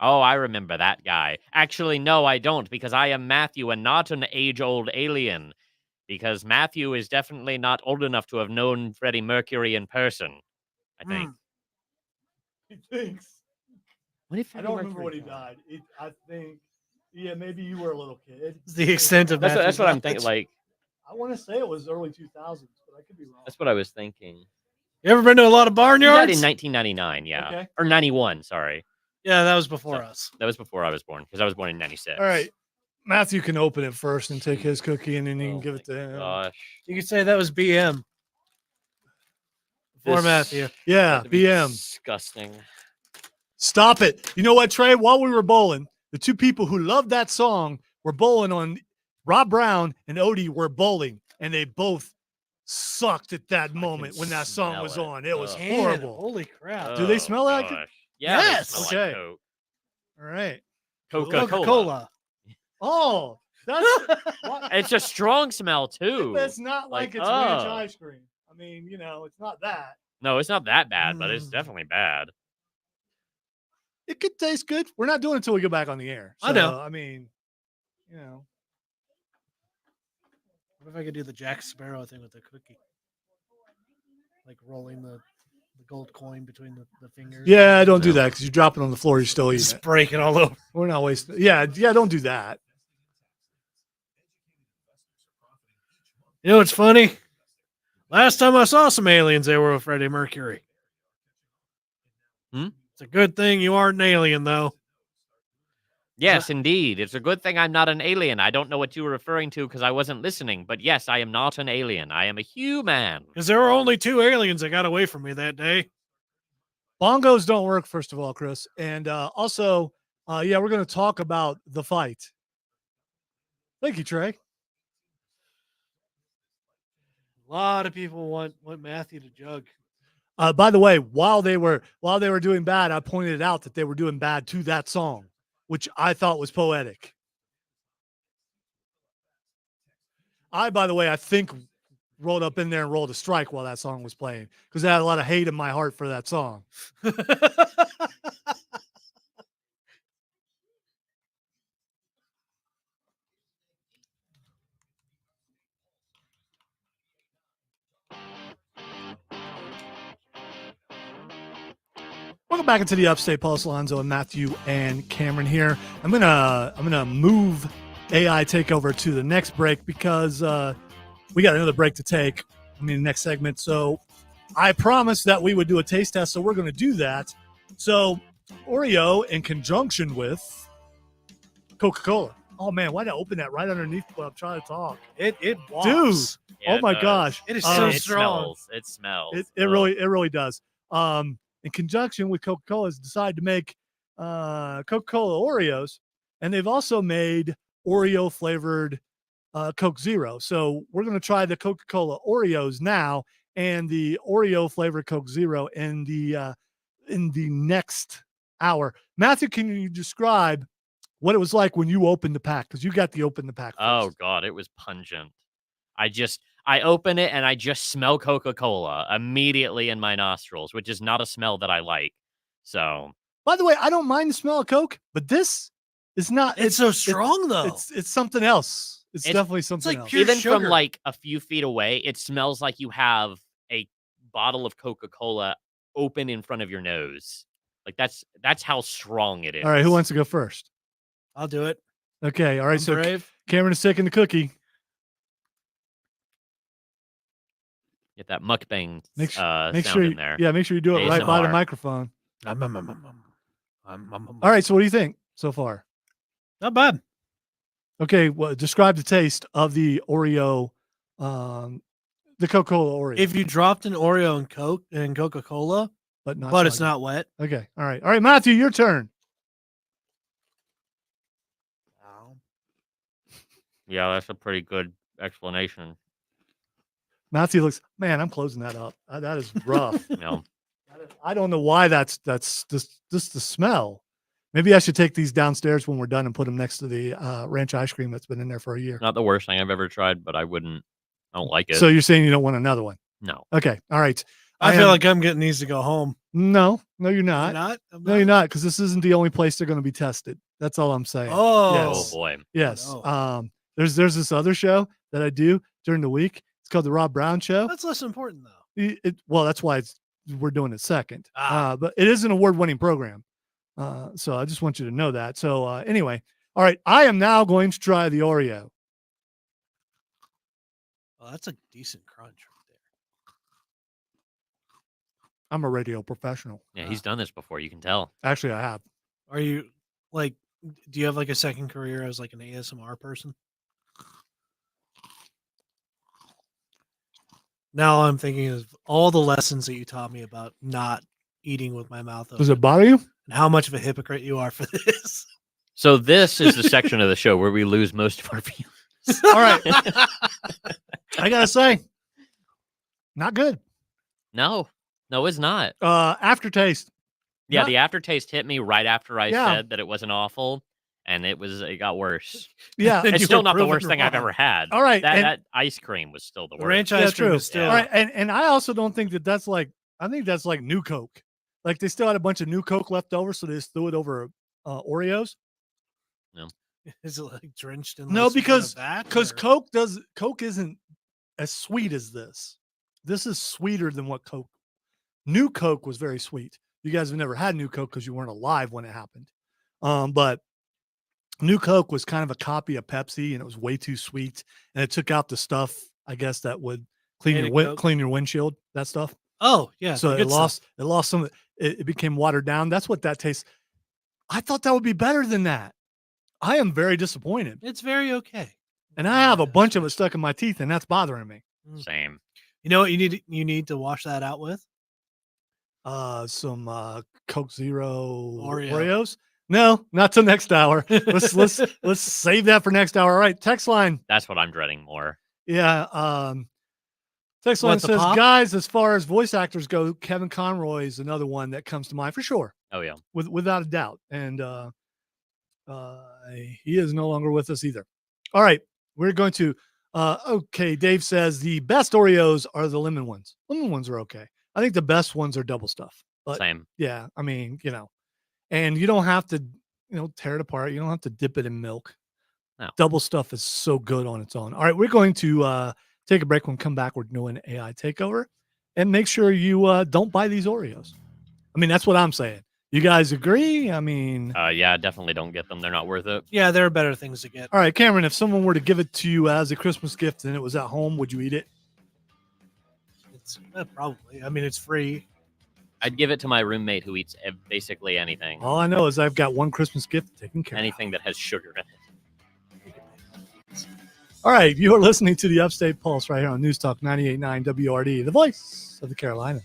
Oh, I remember that guy. Actually, no, I don't, because I am Matthew and not an age-old alien. Because Matthew is definitely not old enough to have known Freddie Mercury in person, I think. He thinks. When did I Freddie don't remember Mercury what he die? died. I think. Yeah, maybe you were a little kid. It's the extent of That's Matthew's what I'm knowledge. thinking. Like, I want to say it was early 2000s, but I could be wrong. that's what I was thinking. You ever been to a lot of He died barnyards? in 1999, yeah. Okay. Or 91, sorry. Yeah, that was before So- us. That was before I was born, because I was born in 96. All right. Matthew can open it first and take his cookie, and then you can Oh give my it to him. Gosh. You could say that was BM. Before This- Matthew. Yeah, That'd be BM. Disgusting. Stop it. You know what, Trey? While we were bowling, the two people who loved that song were bowling on Rob Brown and Odie were bowling, and they both sucked at that moment when that song smell was it. on. It was Ugh. Man, horrible. holy crap. Do they Oh, smell like it? gosh. Yeah, Yes. they smell Okay. like Coke. All right. Coca-Cola. Coca-Cola. Oh, that's what? It's a strong smell, too. It's not like, Like, it's ranch oh. ice cream. I mean, it's not that. No, it's not that bad, but it's Mm. definitely bad. It could taste good. We're not doing it until we go back on the air. I know. I mean, What if I could do the Jack Sparrow thing with the cookie? Like rolling the gold coin between the fingers. Yeah, don't do No. that because you drop it on the floor. You're still eating Just it. break it all over. We're not wasting. Yeah, don't do that. You know what's funny? Last time I saw some aliens, they were with Freddie Mercury. It's a good thing you aren't an alien, though. Yes, indeed. It's a good thing I'm not an alien. I don't know what you were referring to because I wasn't listening. But yes, I am not an alien. I am a human. Because there were only 2 aliens that got away from me that day. Bongos don't work, first of all, Chris. And also, we're going to talk about the fight. Thank you, Trey. A lot of people want Matthew to jug. By the way, while they were doing bad, I pointed out that they were doing bad to that song, which I thought was poetic. By the way, I think rolled up in there and rolled a strike while that song was playing because I had a lot of hate in my heart for that song. Welcome back into the Upstate Pulse. Alonzo and Matthew and Cameron here. I'm gonna move AI takeover to the next break because we got another break to take. Next segment. So I promised that we would do a taste test, so we're going to do that. So Oreo in conjunction with Coca-Cola. Oh man, why did I open that right underneath when I'm trying to talk? It walks. Dude. Yeah, Oh my it does. gosh. It is Um, so it strong. smells. It smells. It really does. In conjunction with Coca-Cola, has decided to make Coca-Cola Oreos. and they've also made Oreo flavored Coke Zero. So we're going to try the Coca-Cola Oreos now and the Oreo flavored Coke Zero in the next hour. Matthew, can you describe what it was like when you opened the pack? Because you got to open the pack first. Oh God, it was pungent. I open it and I just smell Coca-Cola immediately in my nostrils, which is not a smell that I like. So, By the way, I don't mind the smell of Coke, but this is not. It's so strong, though. It's something else. It's definitely something like else. pure even from sugar. like a few feet away, it smells like you have a bottle of Coca-Cola open in front of your nose. Like that's how strong it is. All right, who wants to go first? I'll do it. Okay, all right. I'm So brave. Cameron is taking the cookie. Get that mukbang Make sound sure in you, there. yeah, make sure you do it right by the ASMR. microphone. All All right, so what do you think so far? Not bad. Okay, well, describe the taste of the Oreo, the Coca-Cola Oreo, If you dropped an Oreo in Coke and Coca-Cola, but not. but it's soggy. not wet. Okay, all right, Matthew, your turn. Yeah, that's a pretty good explanation. Matthew looks, man, I'm closing that up. That is rough. You know, I don't know why that's just the smell. Maybe I should take these downstairs when we're done and put them next to the ranch ice cream that's been in there for a year. not the worst thing I've ever tried, but I don't like it. So you're saying you don't want another one? No. Okay, all right. I feel like I'm getting these to go home. No, you're You're not. not? No, you're not, because this isn't the only place they're going to be tested. That's all I'm saying. Oh. Yes. Oh boy. Yes. no. There's this other show that I do during the week. It's called the Rob Brown Show. That's less important, though. Well, that's why we're doing it second. Ah. But it is an award-winning program. So I just want you to know that. So anyway, all right. I am now going to try the Oreo. Oh, that's a decent crunch right there. I'm a radio professional. Yeah, he's done this before. You can tell. Actually, I have. Are you like? Do you have like a second career as like an ASMR person? Now I'm thinking of all the lessons that you taught me about not eating with my mouth open. Does it bother you? And how much of a hypocrite you are for this. So this is the section of the show where we lose most of our viewers. All right. I gotta say, not good. No, it's not. Aftertaste. Yeah, Not- the aftertaste hit me right after I Yeah. said that it wasn't awful, and it got worse. Yeah. And It's you still were not the proven worst thing I've wrong. ever had. All right. That ice cream was still the The worst. ranch Yeah, ice cream true. is still. Yeah. All right. And I also don't think that's like, I think that's like new Coke. Like they still had a bunch of new Coke left over, so they just threw it over Oreos. Is it like drenched in? No, like, some kind because of vat, because or- Coke isn't as sweet as this. This is sweeter than what Coke. New Coke was very sweet. You guys have never had new Coke because you weren't alive when it happened. But new Coke was kind of a copy of Pepsi, and it was way too sweet, and it took out the stuff, I guess, that would clean Made your it Coke. clean your windshield, that stuff. Oh yeah. So the it good stuff. lost some of it became watered down. That's what that tastes. I thought that would be better than that. I am very disappointed. It's very okay. And I have a bunch of it stuck in my teeth, and that's bothering me. Same. You know what you need to wash that out with? Some Coke Zero Oreo. Oreos. No, not till next hour. Let's save that for next hour. All right, text line. That's what I'm dreading more. Yeah. Text line What, the says, pop? guys, as far as voice actors go, Kevin Conroy is another one that comes to mind for sure, Oh yeah. without a doubt. And he is no longer with us either. All right, we're going to. Okay, Dave says the best Oreos are the lemon ones. Lemon ones are okay. I think the best ones are double stuff. But Same. yeah, I mean, and you don't have to, tear it apart. You don't have to dip it in milk. No. Double stuff is so good on its own. All right, we're going to take a break. When we come back, we're doing AI takeover, and make sure you don't buy these Oreos. I mean, that's what I'm saying. You guys agree? I mean, Yeah, definitely don't get them. They're not worth it. Yeah, there are better things to get. all right, Cameron, if someone were to give it to you as a Christmas gift and it was at home, would you eat it? It's probably. I mean, it's free. I'd give it to my roommate who eats basically anything. All I know is I've got one Christmas gift taken care of. Anything that has sugar in it. All right, you are listening to the Upstate Pulse right here on News Talk 98.9 WRD, the voice of the Carolinas.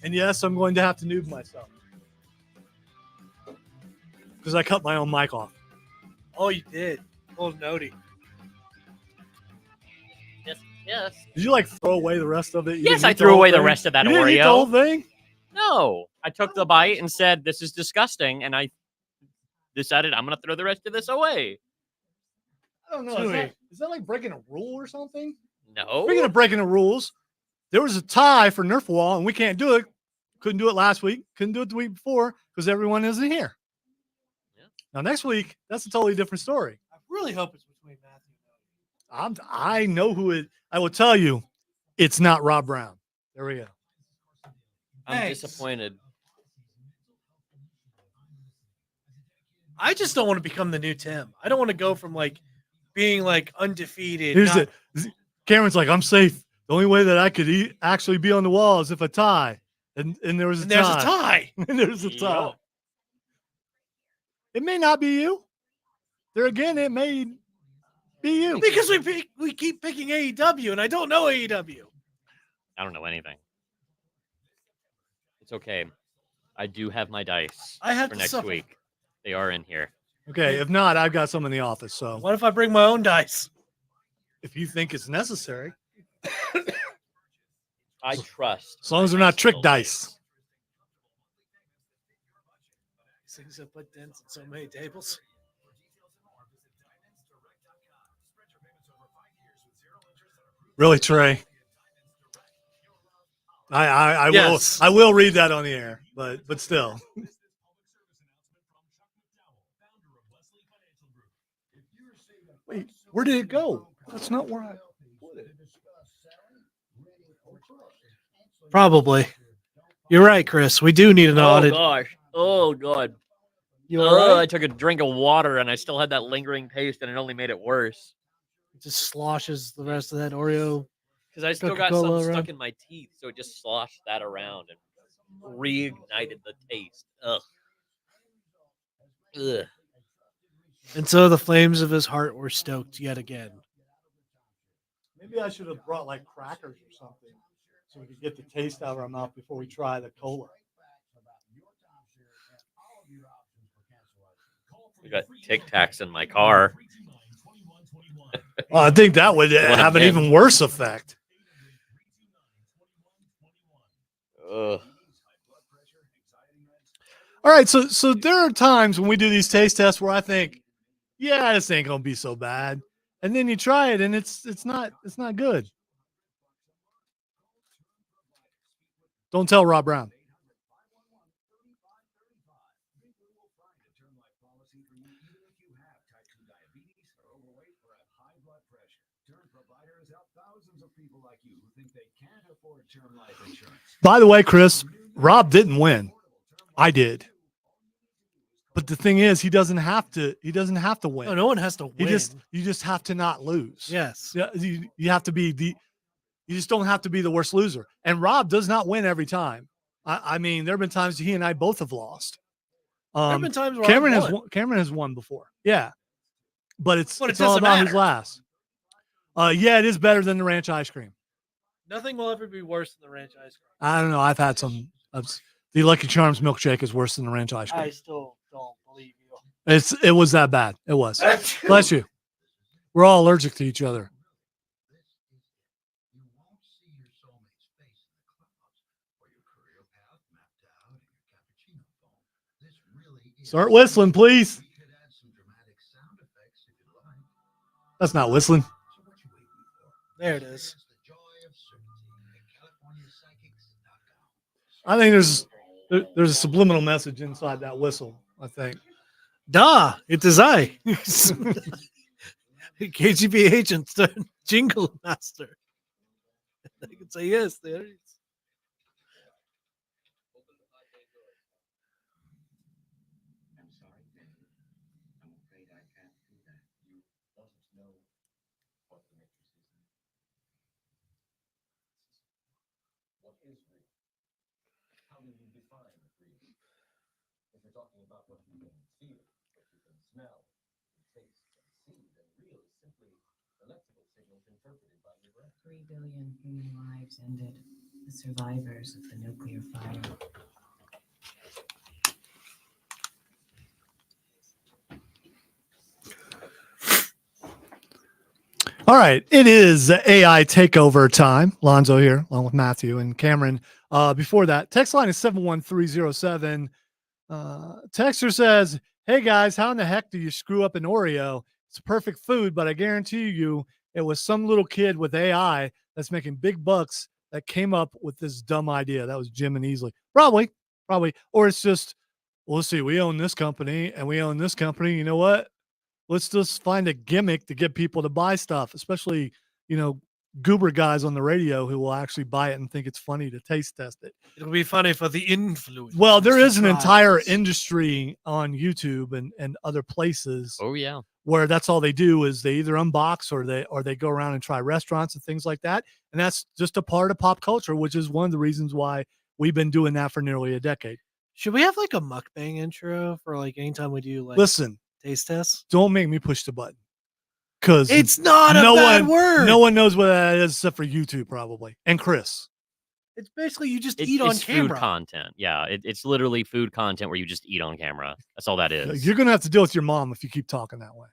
And yes, I'm going to have to noob myself. because I cut my own mic off. Oh, you did. Old Nody. Yes. Did you like throw away the rest of it? You Yes, didn't I eat the threw whole away the thing? rest of that You didn't eat the whole Oreo. thing? No, I took the bite and said, "This is disgusting," and I decided I'm going to throw the rest of this away. I don't know. Is that like breaking a rule or something? No. Speaking of breaking the rules, there was a tie for Nerf Wall, and we can't do it. Couldn't do it last week. Couldn't do it the week before because everyone isn't here. Yeah. Now next week, that's a totally different story. I really hope it's between Matthew and Nody. I know who it. I will tell you, it's not Rob Brown. There we go. I'm Thanks. disappointed. I just don't want to become the new Tim. I don't want to go from like being like undefeated. Here's it. Cameron's like, I'm safe. The only way that I could actually be on the wall is if I tie. And there was a there's tie. a tie. And there's a tie. Yup. It may not be you. There again, it may be you. Because we keep picking AEW, and I don't know AEW. I don't know anything. It's okay. I do have my dice I have for to next suffer. week. They are in here. Okay, if not, I've got some in the office. So What if I bring my own dice? if you think it's necessary, I trust. as long as they're not trick dice. These things have put dents in so many tables. Really, Trey? I Yes. will read that on the air, but still. Wait, where did it go? That's not where I put it. Probably. You're right, Chris. We do need an Oh audit. gosh. Oh god. You all right? I took a drink of water and I still had that lingering taste, and it only made it worse. It just sloshes the rest of that Oreo. Because I still got Coca-Cola some around. stuck in my teeth, so it just sloshed that around and reignited the taste. Ugh. Ugh. And so the flames of his heart were stoked yet again. Maybe I should have brought like crackers or something so we could get the taste out of our mouth before we try the cola. We got Tic Tacs in my car. I think that would have an in. even worse effect. Ugh. All right, so there are times when we do these taste tests where I think, yeah, this ain't gonna be so bad, and then you try it and it's not good. Don't tell Rob Brown. By the way, Chris, Rob didn't win. I did. But the thing is, he doesn't have to win. No one has to win. You just have to not lose. Yes. Yeah, you have to be you just don't have to be the worst loser. And Rob does not win every time. I mean, there have been times he and I both have lost. There have been times where Cameron has won before. Yeah. But it's it all doesn't about who's matter. last. Yeah, it is better than the ranch ice cream. Nothing will ever be worse than the ranch ice cream. I don't know. I've had some. The Lucky Charms milkshake is worse than the ranch ice cream. I still don't believe you. It was that bad. It was. Bless you. We're all allergic to each other. Start whistling, please. That's not whistling. There it is. I think there's a subliminal message inside that whistle, I think. Da, it is I. KGB agent, jingle master. I can say yes. There it is. About 3 billion human lives ended, the survivors of the nuclear fire. All right, it is AI takeover time. Lonzo here, along with Matthew and Cameron. Before that, text line is 71307. Texter says, "Hey guys, how in the heck do you screw up an Oreo? It's a perfect food, but I guarantee you it was some little kid with AI that's making big bucks that came up with this dumb idea." That was Jim and Easley. Probably. Or it's just, well, let's see, we own this company and we own this company. You know what? Let's just find a gimmick to get people to buy stuff, especially, goober guys on the radio who will actually buy it and think it's funny to taste test it. It'll be funny for the influence. Well, there is an entire industry on YouTube and other places Oh yeah. where that's all they do is they either unbox or they go around and try restaurants and things like that. And that's just a part of pop culture, which is one of the reasons why we've been doing that for nearly a decade. Should we have like a mukbang intro for like anytime we do like Listen, taste tests? don't make me push the button. Because It's not a bad word. no one knows what that is except for YouTube probably. And Chris. It's basically you just eat on It's camera. food content. Yeah, it's literally food content where you just eat on camera. That's all that is. You're gonna have to deal with your mom if you keep talking that way.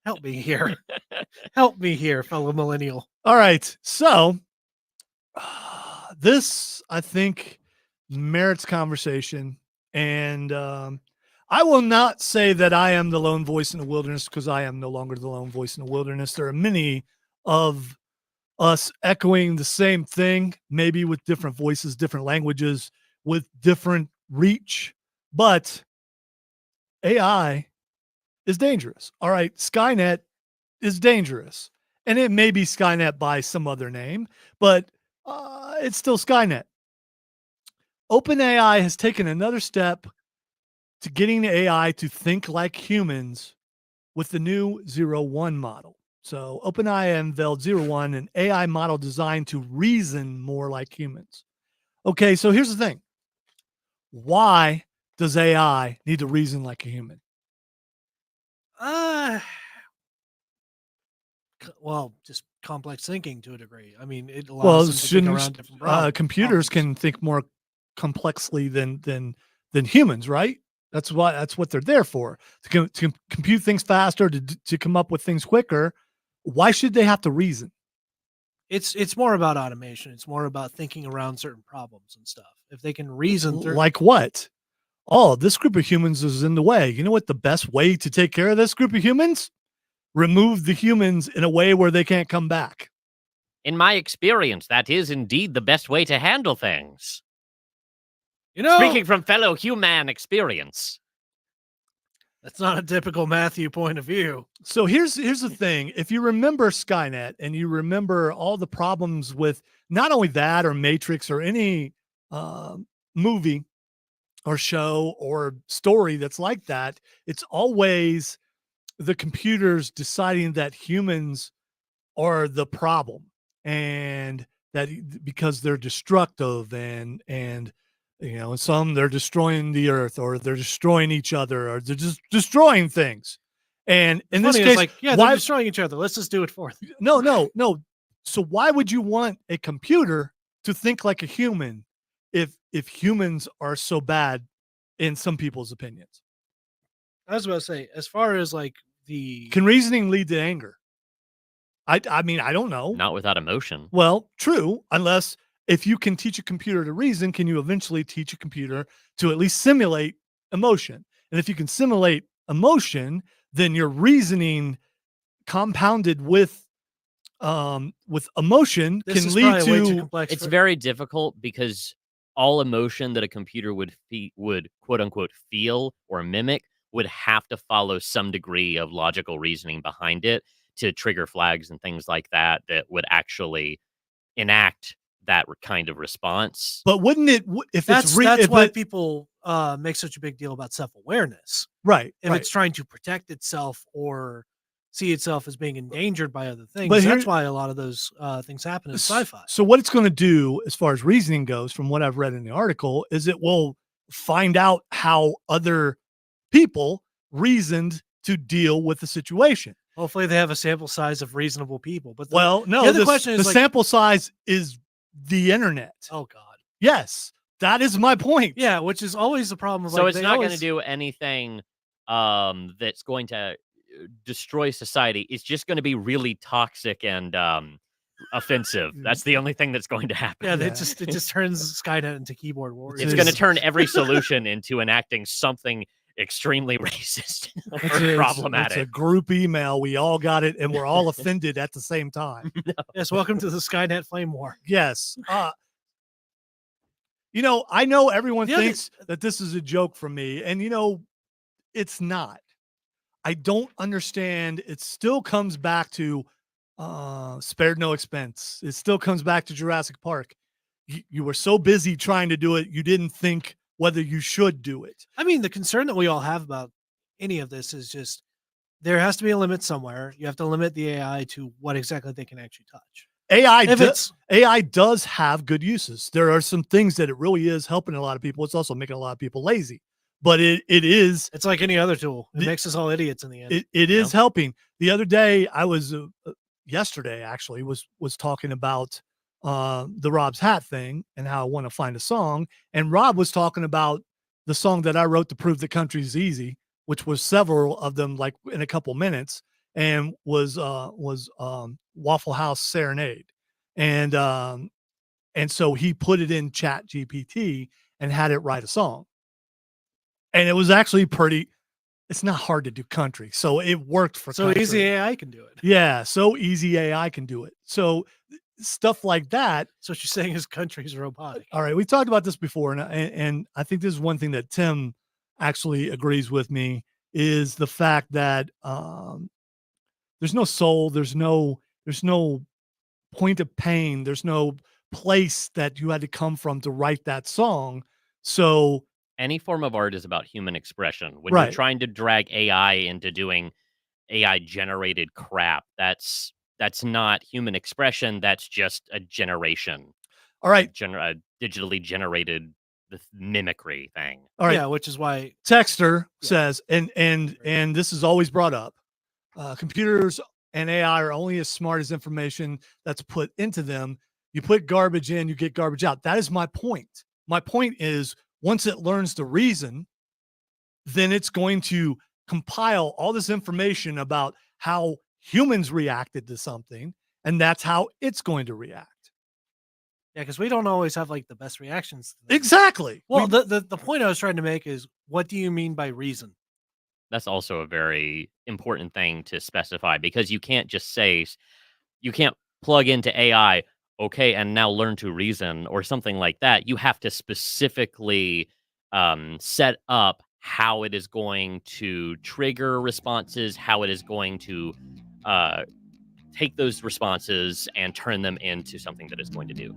Help me here. Help me here, fellow millennial. All right. So this, I think, merits conversation. And I will not say that I am the lone voice in the wilderness because I am no longer the lone voice in the wilderness. There are many of us echoing the same thing, maybe with different voices, different languages, with different reach. But AI is dangerous. All right. Skynet is dangerous. And it may be Skynet by some other name, but it's still Skynet. OpenAI has taken another step to getting the AI to think like humans with the new 0-1 model. So OpenAI unveiled 0-1, an AI model designed to reason more like humans. Okay, so here's the thing. Why does AI need to reason like a human? Well, just complex thinking to a degree. I mean, it allows them to think around different problems. Computers can think more complexly than humans, right? That's what they're there for, to compute things faster, to come up with things quicker. Why should they have to reason? It's more about automation. It's more about thinking around certain problems and stuff. If they can reason through, like what? Oh, this group of humans is in the way. You know what the best way to take care of this group of humans? Remove the humans in a way where they can't come back. In my experience, that is indeed the best way to handle things. Speaking from fellow human experience. That's not a typical Matthew point of view. So here's the thing. If you remember Skynet and you remember all the problems with not only that or Matrix or any movie or show or story that's like that, it's always the computers deciding that humans are the problem, and that because they're destructive and some they're destroying the earth, or they're destroying each other, or they're just destroying things. And in this case, they're destroying each other. Let's just do it for them. No. So why would you want a computer to think like a human if humans are so bad in some people's opinions? I was about to say, as far as like can reasoning lead to anger? I mean, I don't know. Not without emotion. Well, true, unless if you can teach a computer to reason, can you eventually teach a computer to at least simulate emotion? And if you can simulate emotion, then your reasoning compounded with emotion can lead to. It's very difficult because all emotion that a computer would quote unquote feel or mimic would have to follow some degree of logical reasoning behind it to trigger flags and things like that would actually enact that kind of response. But wouldn't it, if that's why people make such a big deal about self-awareness, right? If it's trying to protect itself or see itself as being endangered by other things, but that's why a lot of those things happen in sci-fi. So what it's going to do, as far as reasoning goes, from what I've read in the article, is it will find out how other people reasoned to deal with the situation. Hopefully they have a sample size of reasonable people. But the question is, the sample size is the internet. Oh God. Yes, that is my point. Yeah, which is always the problem. So it's not going to do anything that's going to destroy society, it's just going to be really toxic and offensive. That's the only thing that's going to happen. Yeah, Yeah. it just turns Skynet into keyboard warriors. It's going to turn every solution into enacting something extremely racist or problematic. It's a group email. We all got it, and we're all offended at the same time. Yes, welcome to the Skynet flame war. Yes. I know everyone The other- thinks that this is a joke from me, and it's not. I don't understand. It still comes back to spared no expense. It still comes back to Jurassic Park. You were so busy trying to do it, you didn't think whether you should do it. I mean, the concern that we all have about any of this is just there has to be a limit somewhere. You have to limit the AI to what exactly they can actually touch. AI does have good uses. There are some things that it really is helping a lot of people. It's also making a lot of people lazy. But it's like any other tool. It makes us all idiots in the end. It is helping. The other day, I was yesterday actually was talking about the Rob's Hat thing and how I want to find a song. And Rob was talking about the song that I wrote to prove the country's easy, which was several of them like in a couple minutes, and was Waffle House Serenade. And so he put it in Chat GPT and had it write a song. And it was actually it's not hard to do country. So it worked for country. Easy AI can do it. Yeah. So easy AI can do it. So stuff like that. So what you're saying is country's robotic. All right. We talked about this before. And I think this is one thing that Tim actually agrees with me is the fact that there's no soul. There's no point of pain. There's no place that you had to come from to write that song. So any form of art is about human expression. When Right. you're trying to drag AI into doing AI generated crap, that's not human expression. That's just a generation. all right. A digitally generated mimicry thing. All right. Yeah, which is why Texter says, and this is always brought up, computers and AI are only as smart as information that's put into them. You put garbage in, you get garbage out. That is my point. My point is once it learns to reason, then it's going to compile all this information about how humans reacted to something, and that's how it's going to react. Yeah, because we don't always have like the best reactions to things. Exactly. Well, the point I was trying to make is what do you mean by reason? That's also a very important thing to specify because you can't just say, you can't plug into AI, okay, and now learn to reason or something like that. You have to specifically set up how it is going to trigger responses, how it is going to take those responses and turn them into something that it's going to do.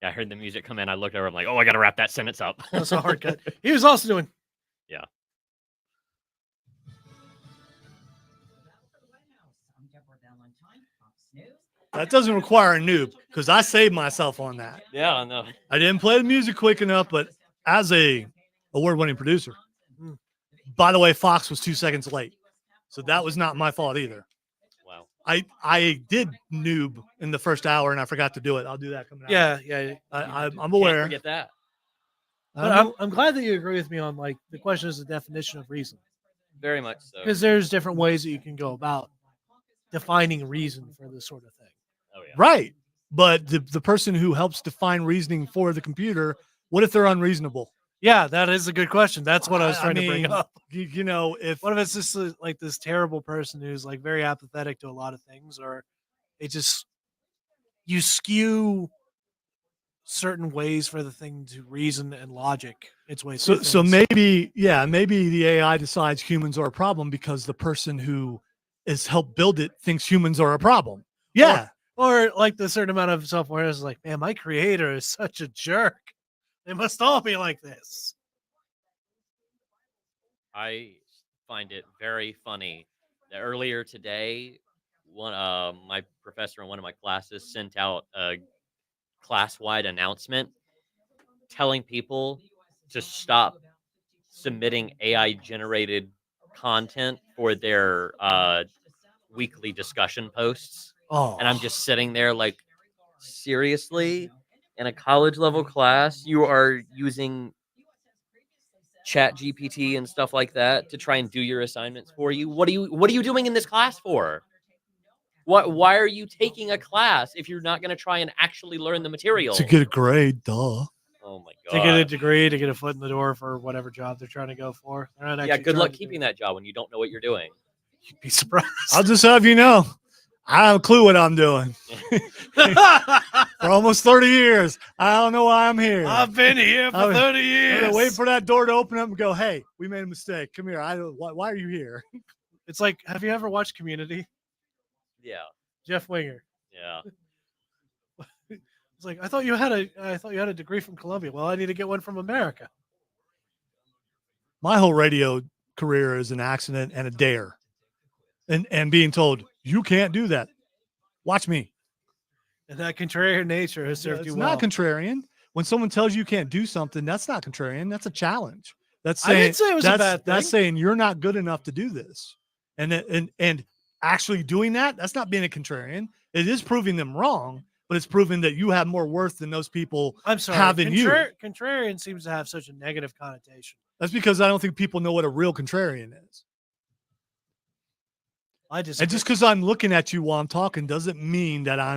Yeah, I heard the music come in. I looked over. I'm like, oh, I got to wrap that sentence up. That's a hard cut. He was also doing. Yeah. That doesn't require a noob because I saved myself on that. Yeah, I know. I didn't play the music quick enough, but as a award-winning producer, by the way, Fox was 2 seconds late, so that was not my fault either. Wow. I did noob in the first hour and I forgot to do it. I'll do that coming out. Yeah. I'm aware. Can't forget that. But I'm glad that you agree with me on like the question is the definition of reason. Very much so. Because there's different ways that you can go about defining reason for this sort of thing. Oh yeah. Right. But the person who helps define reasoning for the computer, what if they're unreasonable? Yeah, that is a good question. That's what I was trying to bring up. You know, what if it's just like this terrible person who's like very apathetic to a lot of things, or it just you skew certain ways for the thing to reason and logic its way through. So maybe the AI decides humans are a problem because the person who has helped build it thinks humans are a problem. Yeah. Or like the certain amount of self-awareness is like, man, my creator is such a jerk. They must all be like this. I find it very funny that earlier today, my professor in one of my classes sent out a class-wide announcement telling people to stop submitting AI-generated content for their weekly discussion posts. Oh. And I'm just sitting there like, seriously? in a college level class, you are using Chat GPT and stuff like that to try and do your assignments for you. What are you doing in this class for? Why are you taking a class if you're not going to try and actually learn the material? To get a grade, duh. Oh my To get a god. degree, to get a foot in the door for whatever job they're trying to go for. They're not Yeah, actually good luck trying to do keeping it. that job when you don't know what you're doing. You'd be surprised. I'll just have you know, I have a clue what I'm doing. For almost 30 years, I don't know why I'm here. I've been here for I'm- 30 I'm years. gonna wait for that door to open up and go, hey, we made a mistake. Come here. Why are you here? It's like, have you ever watched Community? Yeah. Jeff Winger. Yeah. It's like, I thought you had a degree from Columbia. Well, I need to get one from America. My whole radio career is an accident and a dare. And being told, you can't do that. Watch me. And that contrarian nature has served It's you not well. contrarian. When someone tells you can't do something, that's not contrarian. That's a challenge. That's I saying didn't say it was a bad that's thing. saying you're not good enough to do this. And actually doing that's not being a contrarian. It is proving them wrong, but it's proving that you have more worth than those people I'm sorry. having you. Contrarian seems to have such a negative connotation. That's because I don't think people know what a real contrarian is. I just And just because I'm looking at you while I'm talking doesn't mean that I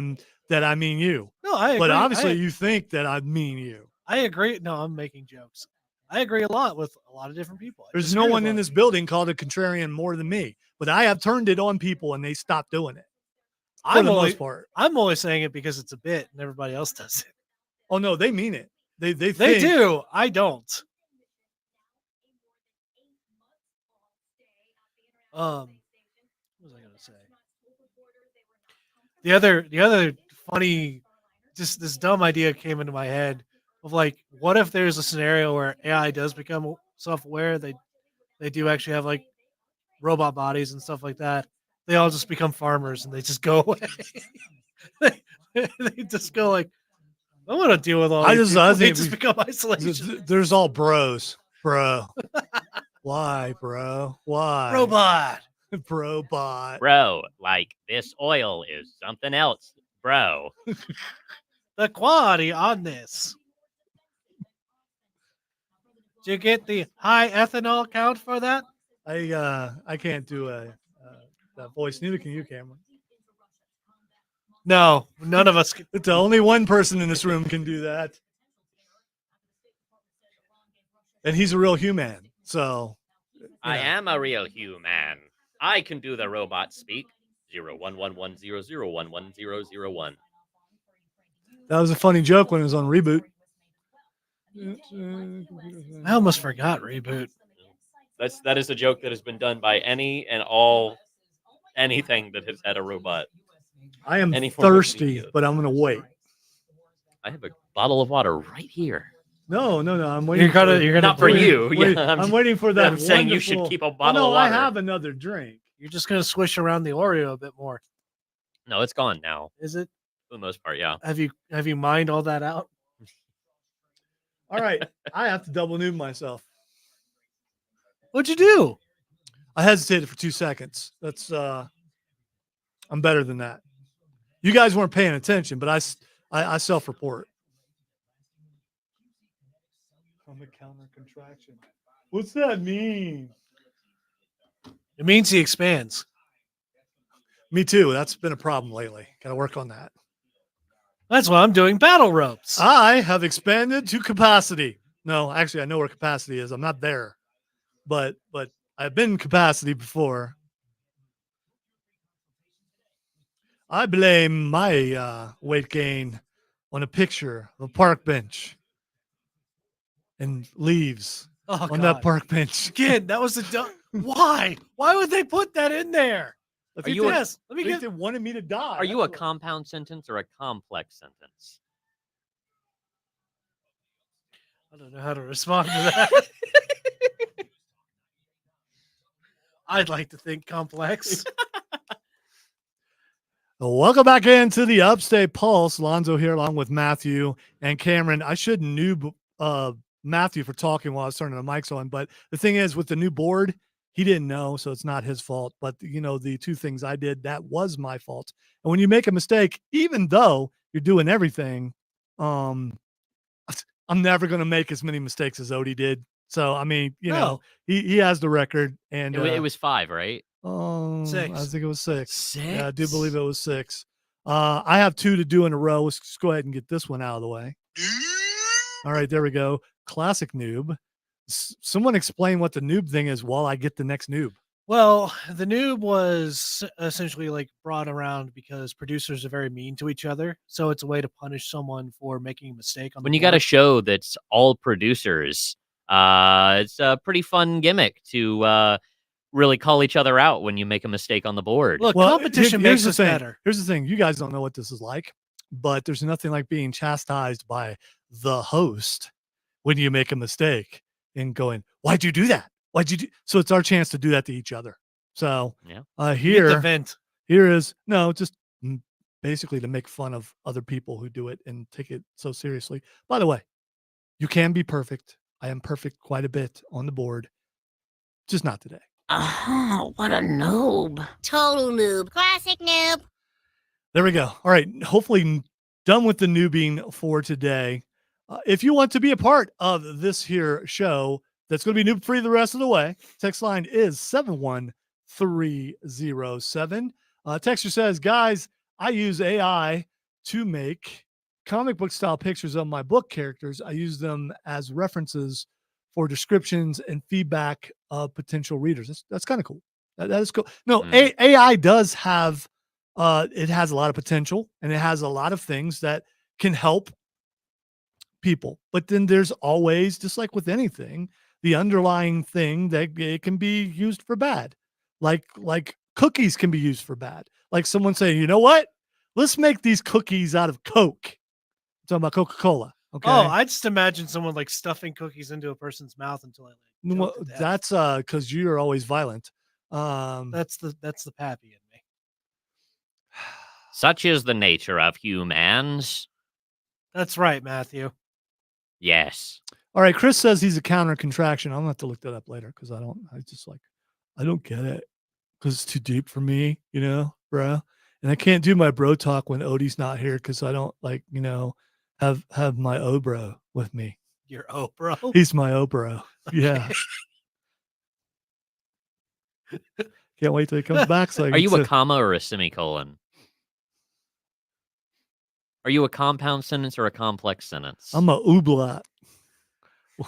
mean you. no, I agree. But obviously you think that I mean you. I agree. No, I'm making jokes. I agree a lot with a lot of different people. I There's disagree no with one a in lot this of people. building called a contrarian more than me, but I have turned it on people and they stopped doing it for I'm the only most part. I'm only saying it because it's a bit and everybody else does it. Oh no, they mean it. They They think, do. I don't. What was I gonna say? The other funny, just this dumb idea came into my head of like, what if there's a scenario where AI does become self-aware? They do actually have like robot bodies and stuff like that. They all just become farmers and they just go away. they just go like, I want to deal with all. I these just- I people. They think just we- become isolation. there's all bros, bro. Why, bro? Why? Robot. Bro bot. Bro, like this oil is something else, bro. The quality on this. Did you get the high ethanol count for that? I can't do that voice. Neither can you, Cameron. No, none of us. It's the only one person in this room can do that. And he's a real human. So I know. am a real human. I can do the robot speak. 01110011001. that was a funny joke when it was on Reboot. I almost forgot reboot. That is a joke that has been done by any and all anything that has had a robot. I am Any form of thirsty, media. but I'm gonna wait. I have a bottle of water right here. No, I'm waiting. You're gonna Not for drink- you. Wait, Yeah, I'm waiting for that. I'm saying you should wonderful- keep a Oh, bottle no, of water. I have another drink. You're just gonna swish around the Oreo a bit more. No, it's gone now Is it? for the most part. Yeah. Have you mined all that out? All right, I have to double noob myself. What'd you do? I hesitated for 2 seconds. That's I'm better than that. You guys weren't paying attention, but I self-report. I'm a counter contraction. What's that mean? It means he expands. Me too. That's been a problem lately. Got to work on that. That's why I'm doing battle ropes. I have expanded to capacity. No, actually, I know where capacity is. I'm not there, but I've been capacity before. I blame my weight gain on a picture of a park bench and leaves Oh, on God. that park bench. Again, that was a dumb. Why? Why would they put that in there? I Are think you they, a- Yes. Let I me think get. they wanted me to die. Are you a That's what- compound sentence or a complex sentence? I don't know how to respond to that. I'd like to think complex. Welcome back into the Upstate Pulse. Lonzo here along with Matthew and Cameron. I should noob Matthew for talking while I was turning the mics on, but the thing is with the new board, he didn't know, so it's not his fault. But the two things I did, that was my fault. And when you make a mistake, even though you're doing everything, I'm never going to make as many mistakes as Odie did. So, I mean, you know, he has the record, and It was 5, right? I 6. think it was 6. 6. Yeah, I do believe it was 6. I have 2 to do in a row. Let's just go ahead and get this one out of the way. All right, there we go. Classic noob. Someone explain what the noob thing is while I get the next noob. Well, the noob was essentially like brought around because producers are very mean to each other. So it's a way to punish someone for making a mistake on When the you got a board. show that's all producers, it's a pretty fun gimmick to really call each other out when you make a mistake on the board. Look, Well, competition here's makes the us thing. better. Here's the thing. You guys don't know what this is like, but there's nothing like being chastised by the host when you make a mistake and going, "Why'd you do that? Why'd you do?" So it's our chance to do that to each other. So Yeah. You get the here vent. is just basically to make fun of other people who do it and take it so seriously. By the way, you can be perfect. I am perfect quite a bit on the board, just not today. What a noob. Total noob. Classic noob. There we go. All right. Hopefully done with the noobing for today. If you want to be a part of this here show that's going to be noob free the rest of the way, text line is 71307. Texter says, guys, I use AI to make comic book style pictures of my book characters. I use them as references for descriptions and feedback of potential readers. That's kind of cool. That is cool. No, AI does have it has a lot of potential, and it has a lot of things that can help people. But then there's always, just like with anything, the underlying thing that it can be used for bad. Like cookies can be used for bad. Like someone saying, you know what? Let's make these cookies out of Coke. I'm talking about Coca-Cola. Okay. Oh, I just imagine someone like stuffing cookies into a person's mouth until I like. Well, that's because you're always violent. That's the pappy in me. Such is the nature of humans. That's right, Matthew. Yes. All right. Chris says he's a counter contraction. I'm gonna have to look that up later because I don't get it because it's too deep for me, bro. And I can't do my bro talk when Odie's not here because I don't have my O bro with me. Your O bro. He's my O bro. Yeah. Can't wait till he comes back. So Are you a comma or a semicolon? Are you a compound sentence or a complex sentence? I'm a ooblat. You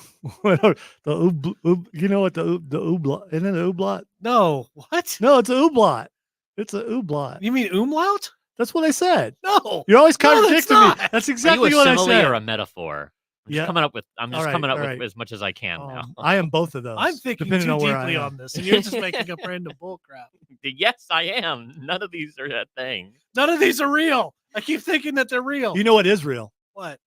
know what the ooblat? Isn't it an ooblat? No, what? No, it's a ooblat. It's a ooblat. You mean umlaut? That's what I said. No, You're always No, contradicting that's me. not. That's Are exactly you a what I simile said. or a metaphor? I'm just coming up with as much as I can now. I am both of those. I'm thinking depending too on where I deeply am. on this, and you're just making up random bull crap. Yes, I am. None of these are a thing. None of these are real. I keep thinking that they're real. You know what is real? What?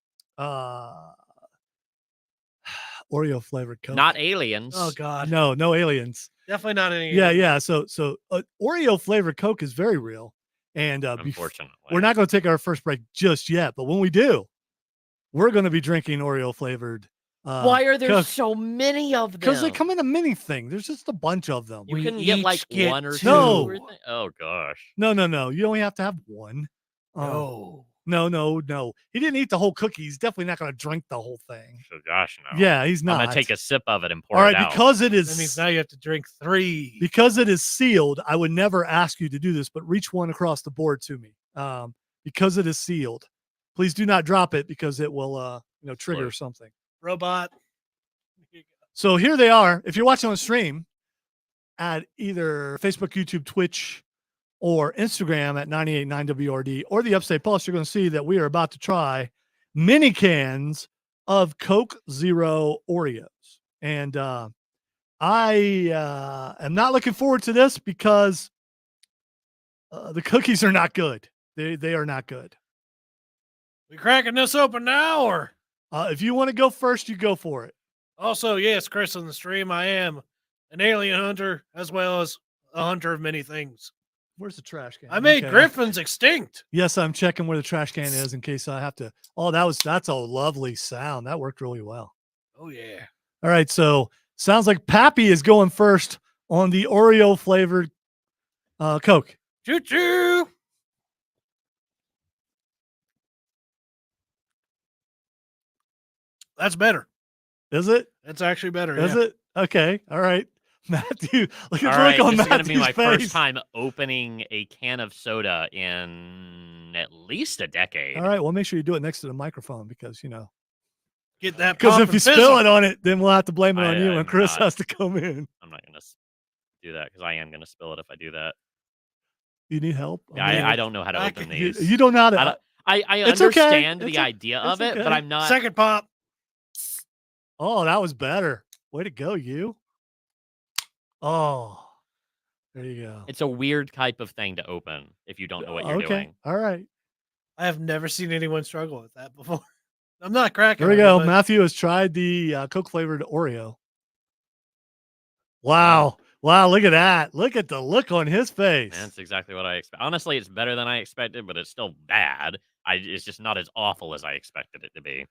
Oreo flavored Coke. Not aliens. Oh God. No aliens. Definitely not any. Yeah. So Oreo flavored Coke is very real. And Unfortunately. we're not going to take our first break just yet. But when we do, we're going to be drinking Oreo flavored. Why are there Coke. so many of them? Because they come in a mini thing. There's just a bunch of them. You We can get like each get one or two. No. or oh gosh. No. You only have to have one. No. No. He didn't eat the whole cookie. He's definitely not going to drink the whole thing. So gosh, no. Yeah, he's not. I'm gonna take a sip of it and pour All it right, out. because it That means is now you have to drink 3. because it is sealed. I would never ask you to do this, but reach one across the board to me. Because it is sealed. Please do not drop it because it will trigger Explode. something. Robot. So here they are. If you're watching on stream at either Facebook, YouTube, Twitch, or Instagram at 989WRD or the Upstate Pulse, you're going to see that we are about to try mini cans of Coke Zero Oreos. And I am not looking forward to this because the cookies are not good. They are not good. We cracking this open now, or If you want to go first, you go for it. also, yes, Chris on the stream. I am an alien hunter as well as a hunter of many things. Where's the trash can? I made Okay. griffins extinct. Yes, I'm checking where the trash can is in case I have to. Oh, that's a lovely sound. That worked really well. Oh yeah. All right, so sounds like Pappy is going first on the Oreo flavored Coke. Choo choo. That's better. Is it? That's actually better. Is yeah. it? Okay. All right. Matthew, look All at the right, look on this is going to Matthew's be my face. first time opening a can of soda in at least a decade. All right. Well, make sure you do it next to the microphone because, Get that because pop if you and spill fizzle. it on it, then we'll have to blame it on you I'm and Chris not. has to come in. I'm not going to do that because I am going to spill it if I do that. You need help? I don't know how to open You, these. you don't know how to. I It's okay. understand It's the idea of it, okay. but I'm not. Second pop. Oh, that was better. Way to go, you. Oh, there you go. It's a weird type of thing to open if you don't know what you're Okay. doing. All right. I have never seen anyone struggle with that before. I'm not cracking. There we on go. it, but Matthew has tried the Coke flavored Oreo. Wow. Wow. Look at that. Look at the look on his face. That's exactly what I expect. Honestly, it's better than I expected, but it's still bad. It's just not as awful as I expected it to be.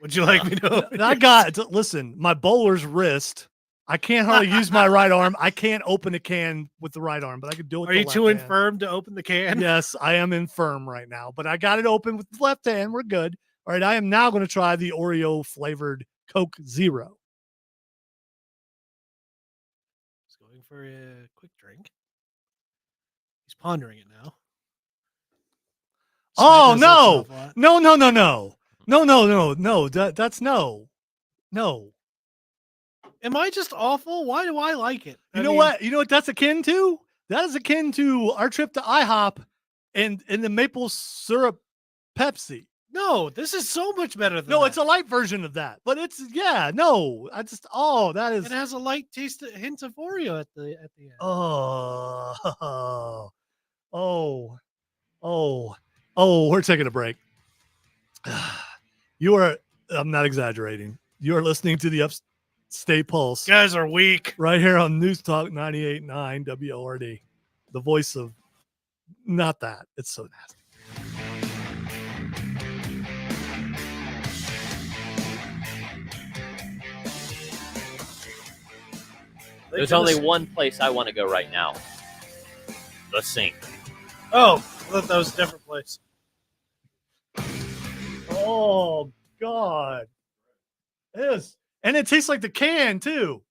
Would you like me to open I yours? got, listen, my bowler's wrist. I can't hardly use my right arm. I can't open a can with the right arm, but I can do it with Are the you left too hand. infirm to open the can? Yes, I am infirm right now, but I got it open with the left hand. We're good. All right, I am now going to try the Oreo flavored Coke Zero. He's going for a quick drink. He's pondering it now. Oh, Smacking his no. lips off a lot. No, no, no, no. No, no, no, no. That's no. No. Am I just awful? Why do I like it? You know what? You know what that's akin to? That is akin to our trip to IHOP and the maple syrup Pepsi. No, this is so much better than No, that. it's a light version of that. But it's no. That is It has a light taste, hint of Oreo at the end. We're taking a break. I'm not exaggerating. You are listening to the Upstate Pulse You guys are weak. right here on News Talk 98.9 WORD. The voice of not that. It's so nasty. There's only one place I want to go right now. The sink. Oh, I thought that was a different place. Oh, God. It is. And it tastes like the can, too.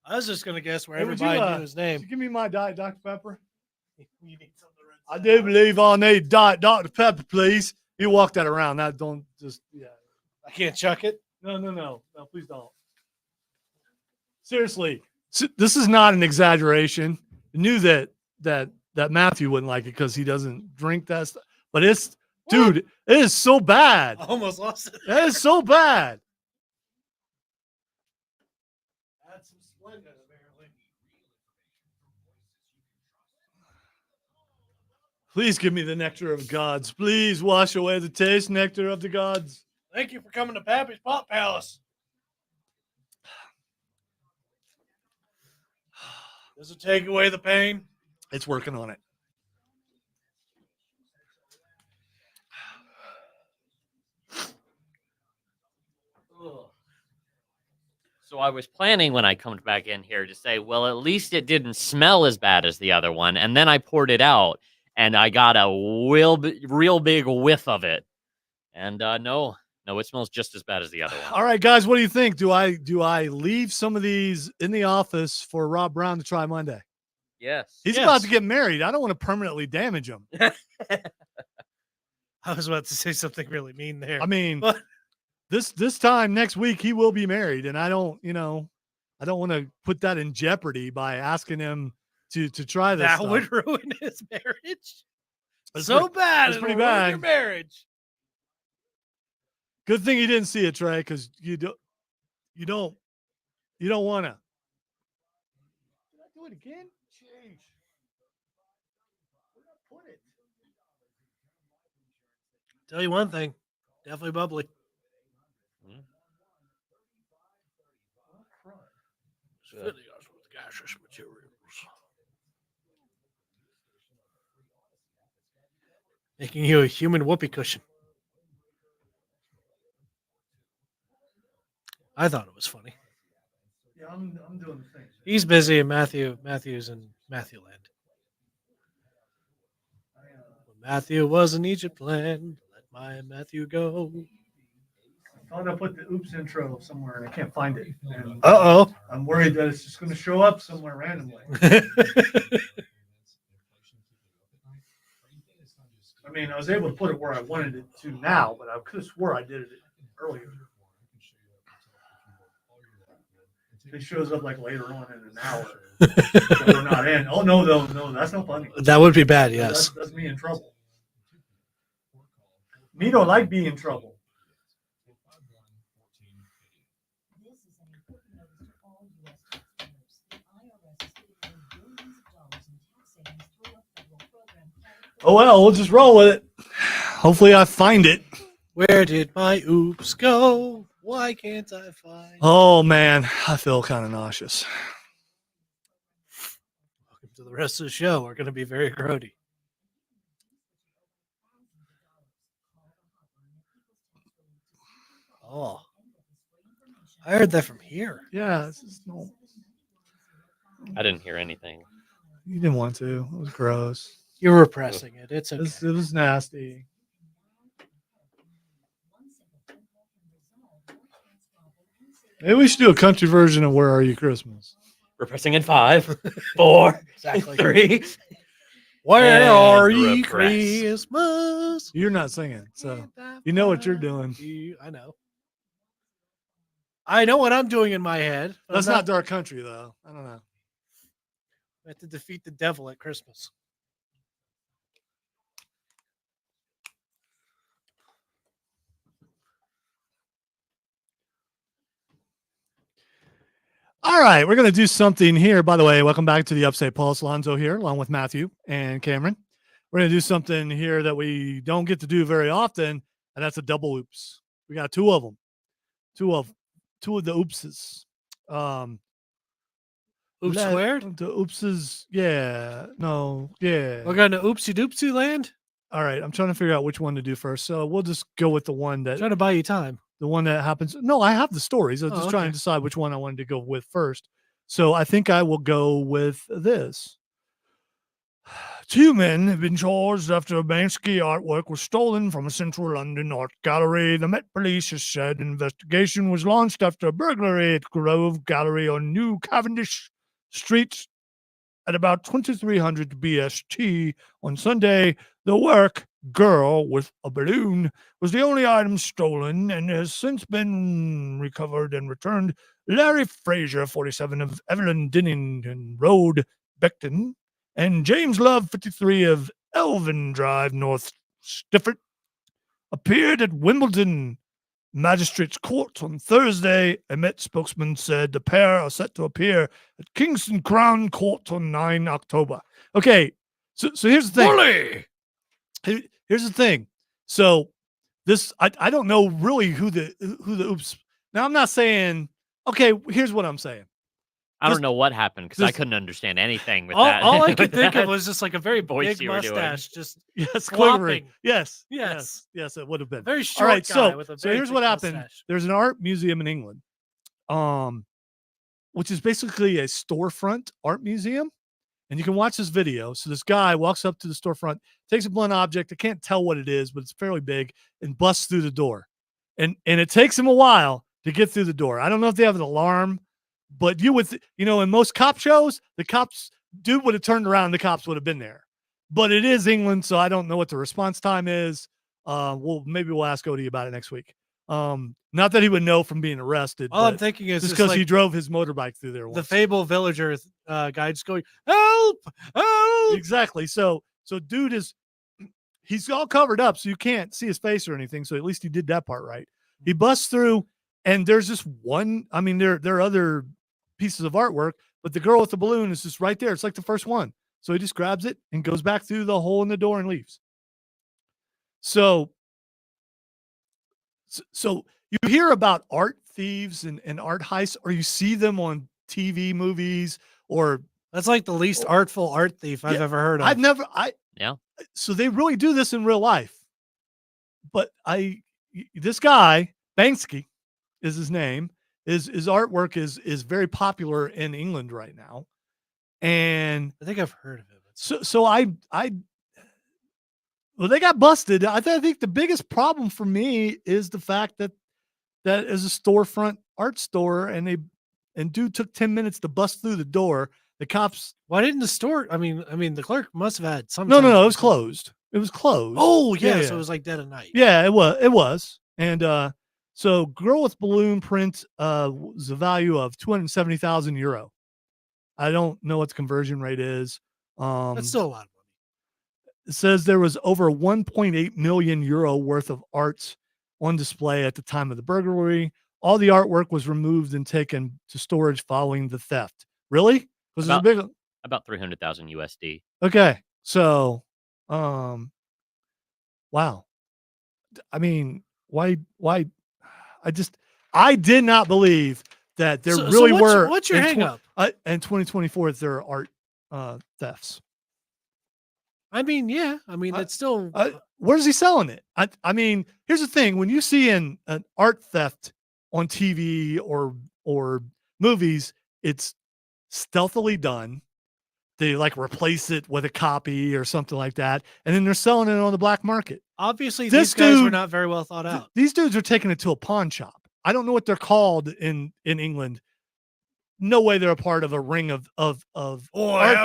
I was just gonna guess where Hey, would you, everybody knew his Could name. you give me my Diet Dr. Pepper? You need something to rinse I that do out. believe I'll need Diet Dr. Pepper, please. You walk that around. That don't just, yeah. I can't chuck it. No, please don't. Seriously, this is not an exaggeration. I knew that Matthew wouldn't like it because he doesn't drink that stuff. But dude, it is so bad. I almost lost it. It is so bad. That's some Splenda, apparently. Please give me the nectar of gods. Please wash away the taste, nectar of the gods. Thank you for coming to Pappy's Pop Palace. Does it take away the pain? It's working on it. So I was planning when I come back in here to say, well, at least it didn't smell as bad as the other one. And then I poured it out and I got a real big whiff of it. And no, it smells just as bad as the other one. All right, guys, what do you think? Do I leave some of these in the office for Rob Brown to try Monday? Yes. He's Yes. about to get married. I don't want to permanently damage him. I was about to say something really mean there. I mean, But- this time next week he will be married, and I don't want to put that in jeopardy by asking him to try this. that stuff. would ruin his marriage. It's So pretty- bad. it's It'll pretty ruin bad. your marriage. Good thing you didn't see it, Trey, because you don't want to. Did I do it again? Jeez. Where'd I put it? Tell you one thing, definitely bubbly. Mm. Filling us with gaseous materials. Making you a human whoopee cushion. I thought it was funny. Yeah, I'm doing the thing. He's busy, and Matthew's in Matthew land. When Matthew was in Egypt land, let my Matthew go. thought I put the oops intro somewhere and I can't find it. And Uh I'm worried that it's just going to show up somewhere randomly. oh. I mean, I was able to put it where I wanted it to now, but I could have swore I did it earlier. It shows up like later on in an hour. that we're not in. Oh no, that's not funny. That would be bad. Yes. That's me in trouble. Me don't like being in trouble. Oh well, we'll just roll with it. Hopefully I find it. Where did my oops go? Why can't I find? Oh man, I feel kind of nauseous. Welcome to the rest of the show. We're going to be very grody. Oh, I heard that from here. Yeah, this is no. I didn't hear anything. You didn't want to. It was gross. You're repressing it. It's okay. It was nasty. Maybe we should do a country version of "Where Are You Christmas." Repressing in 5, 4, Exactly. 3. Where And are ye repress. Christmas? You're not singing, so you know what you're doing. I know. I know what I'm doing in my head. but That's I'm not dark country, though. I don't know. I have to defeat the devil at Christmas. All right, we're going to do something here. By the way, welcome back to the Upstate Pulse. Lonzo here, along with Matthew and Cameron. We're going to do something here that we don't get to do very often, and that's a double oops. We got two of them. Two of the oopses. Oops squared? The oopses, yeah. No, yeah. We're going to oopsie doopsie land? All right, I'm trying to figure out which one to do first. So we'll just go with the one that Trying to buy you time. the one that happens. No, I have the stories. I'm just trying to decide which one I wanted to go with first. So I think I will go with this. Two men have been charged after a Banksy artwork was stolen from a central London art gallery. The Met Police has said an investigation was launched after a burglary at Grove Gallery on New Cavendish Street at about 2300 BST on Sunday. The work, Girl with a Balloon, was the only item stolen and has since been recovered and returned. Larry Fraser, 47, of Evelyn Dinnington Road, Beckton, and James Love, 53, of Elvin Drive, North Stifford, appeared at Wimbledon Magistrates Court on Thursday. A Met spokesman said the pair are set to appear at Kingston Crown Court on 9 October. Okay, so here's the thing. Here's the thing. So this, I don't know really who the oops. Now I'm not saying. Okay, here's what I'm saying. I don't know what happened because I this- couldn't understand anything with All, that. all I could with think of that was just like a very voice big you were doing. mustache. Just Yes, Flopping. quivering. Yes, Yes. it would have been. very short All right, guy so with a so very here's thick what happened. mustache. There's an art museum in England, which is basically a storefront art museum, and you can watch this video. So this guy walks up to the storefront, takes a blunt object. I can't tell what it is, but it's fairly big, and busts through the door. And it takes him a while to get through the door. I don't know if they have an alarm, but you would, in most cop shows, the cops dude would have turned around, and the cops would have been there. But it is England, so I don't know what the response time is. Maybe we'll ask Odie about it next week. Not that he would know from being arrested. All I'm but thinking is just just because like he drove his motorbike through there. the Once. Fable Villager guy just going, help, help. Exactly. So dude he's all covered up, so you can't see his face or anything. So at least he did that part right. He busts through, and there's just one. I mean, there are other pieces of artwork, but the girl with the balloon is just right there. It's like the first one. So he just grabs it and goes back through the hole in the door and leaves. So you hear about art thieves and art heists, or you see them on TV movies, or That's like the least artful art thief I've Yeah, ever heard of. Yeah. So they really do this in real life. But this guy, Banksy is his name, his artwork is very popular in England right now. And I think I've heard of it. well, they got busted. I think the biggest problem for me is the fact that that is a storefront art store, and dude took 10 minutes to bust through the door. The cops. Why didn't the store? I mean, the clerk must have had some. No, time it to- was closed. It was closed. Oh yeah, Yeah. so it was like dead of night. Yeah, it was. And so girl with balloon print was a value of 270,000 euro. I don't know what the conversion rate is. That's still a lot of money. It says there was over 1.8 million euro worth of art on display at the time of the burglary. All the artwork was removed and taken to storage following the theft. Really? Was it a big? About 300,000 USD. Okay, so, wow. I mean, why? I did not believe that there really were. What's your hang up? In 2024, there are art thefts. I mean, yeah. I mean, it's still. Where's he selling it? I mean, here's the thing: when you see an art theft on TV or movies, it's stealthily done. They like replace it with a copy or something like that, and then they're selling it on the black market. Obviously, This these guys were dude- not very well thought out. These dudes are taking it to a pawn shop. I don't know what they're called in England. No way they're a part of a ring of art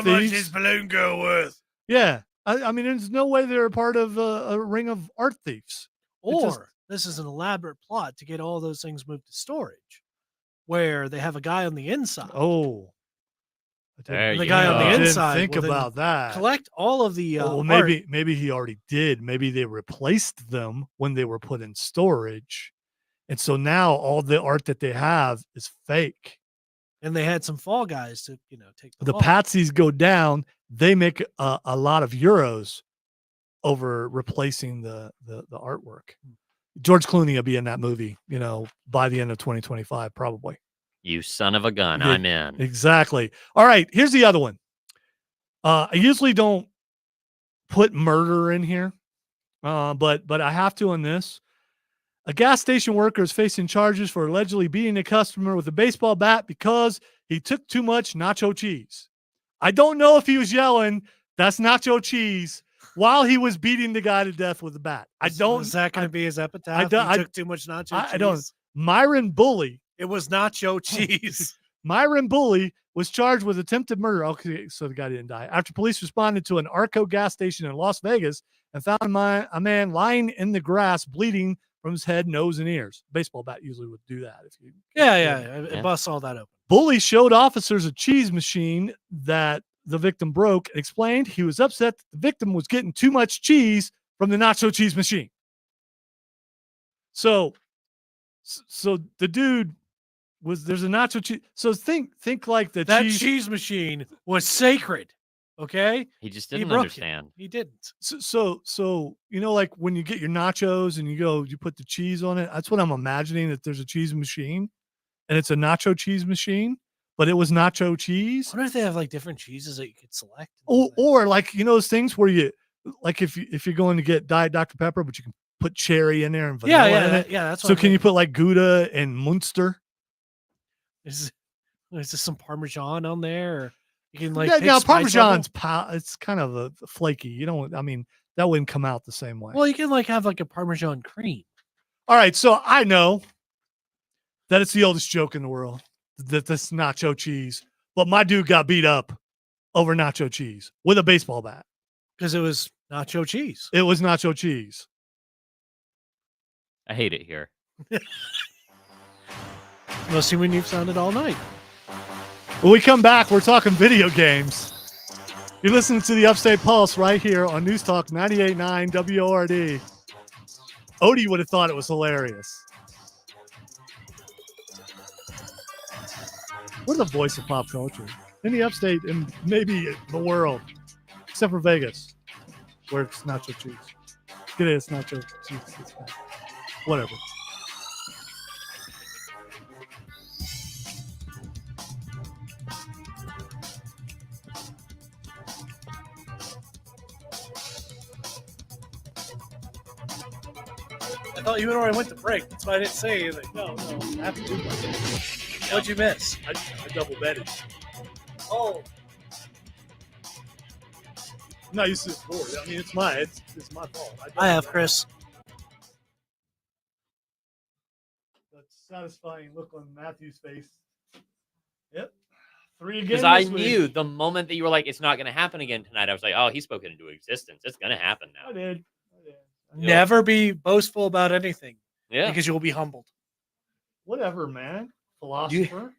thieves. Balloon Girl worth? Yeah, I mean, there's no way they're a part of a ring of art thieves. It just- Or this is an elaborate plot to get all those things moved to storage, where they have a guy on the inside. Oh, There the you guy on the go. didn't inside think will then about that. collect all of the. Well, art. maybe he already did. Maybe they replaced them when they were put in storage, and so now all the art that they have is fake. And they had some fall guys to take The fall. patsies go down. They make a lot of euros over replacing the artwork. George Clooney will be in that movie, by the end of 2025, probably. You son of a gun. Yeah. I'm in. Exactly. All right. Here's the other one. I usually don't put murder in here, but I have to on this. A gas station worker is facing charges for allegedly beating a customer with a baseball bat because he took too much nacho cheese. I don't know if he was yelling, "That's nacho cheese," while he was beating the guy to death with a bat. Is that going to be his epitaph? don't- He took too much nacho cheese. I don't. Myron Bully. It was nacho cheese. Myron Bully was charged with attempted murder. Okay, so the guy didn't die. After police responded to an Arco gas station in Las Vegas and found a man lying in the grass, bleeding from his head, nose, and ears. Baseball bat usually would do that. If you, Yeah. It Yeah. busts all that open. Bully showed officers a cheese machine that the victim broke and explained he was upset that the victim was getting too much cheese from the nacho cheese machine. So the dude there's a nacho cheese. So think like the That cheese. cheese machine was sacred. Okay, He just He didn't broke it. understand. he didn't. So like when you get your nachos and you put the cheese on it. That's what I'm imagining, that there's a cheese machine, and it's a nacho cheese machine, but it was nacho cheese. I wonder if they have like different cheeses that you could select. Or like those things where you like if you're going to get Diet Dr Pepper, but you can put cherry in there and vanilla in it. That's. So can you put like Gouda and Munster? Is there some Parmesan on there? Or you can like Yeah, pick now spice level? Parmesan's it's kind of a flaky. You don't. I mean, that wouldn't come out the same way. Well, you can like have like a Parmesan cream. All right, so I know that it's the oldest joke in the world, that this nacho cheese, but my dude got beat up over nacho cheese with a baseball bat. Because it was nacho cheese. It was nacho cheese. I hate it here. Mostly when you've sounded all night. When we come back, we're talking video games. You're listening to the Upstate Pulse right here on News Talk 98.9 WORD. Odie would have thought it was hilarious. We're the voice of pop culture in the Upstate and maybe the world, except for Vegas, where it's nacho cheese. It is nacho cheese. It's fine. Whatever. I thought you had already went to break. That's why I didn't say anything. No, I have to do that. What'd you miss? I double betted. Oh, I'm not used to this board. I mean, it's my fault. I have, Chris. That satisfying look on Matthew's face. Yep. 3 again. Because I this week. knew the moment that you were like, it's not going to happen again tonight, I was like, oh, he's spoken into existence. It's going to happen I now. did. Never be boastful about anything Yeah. because you'll be humbled. Whatever, man. Philosopher.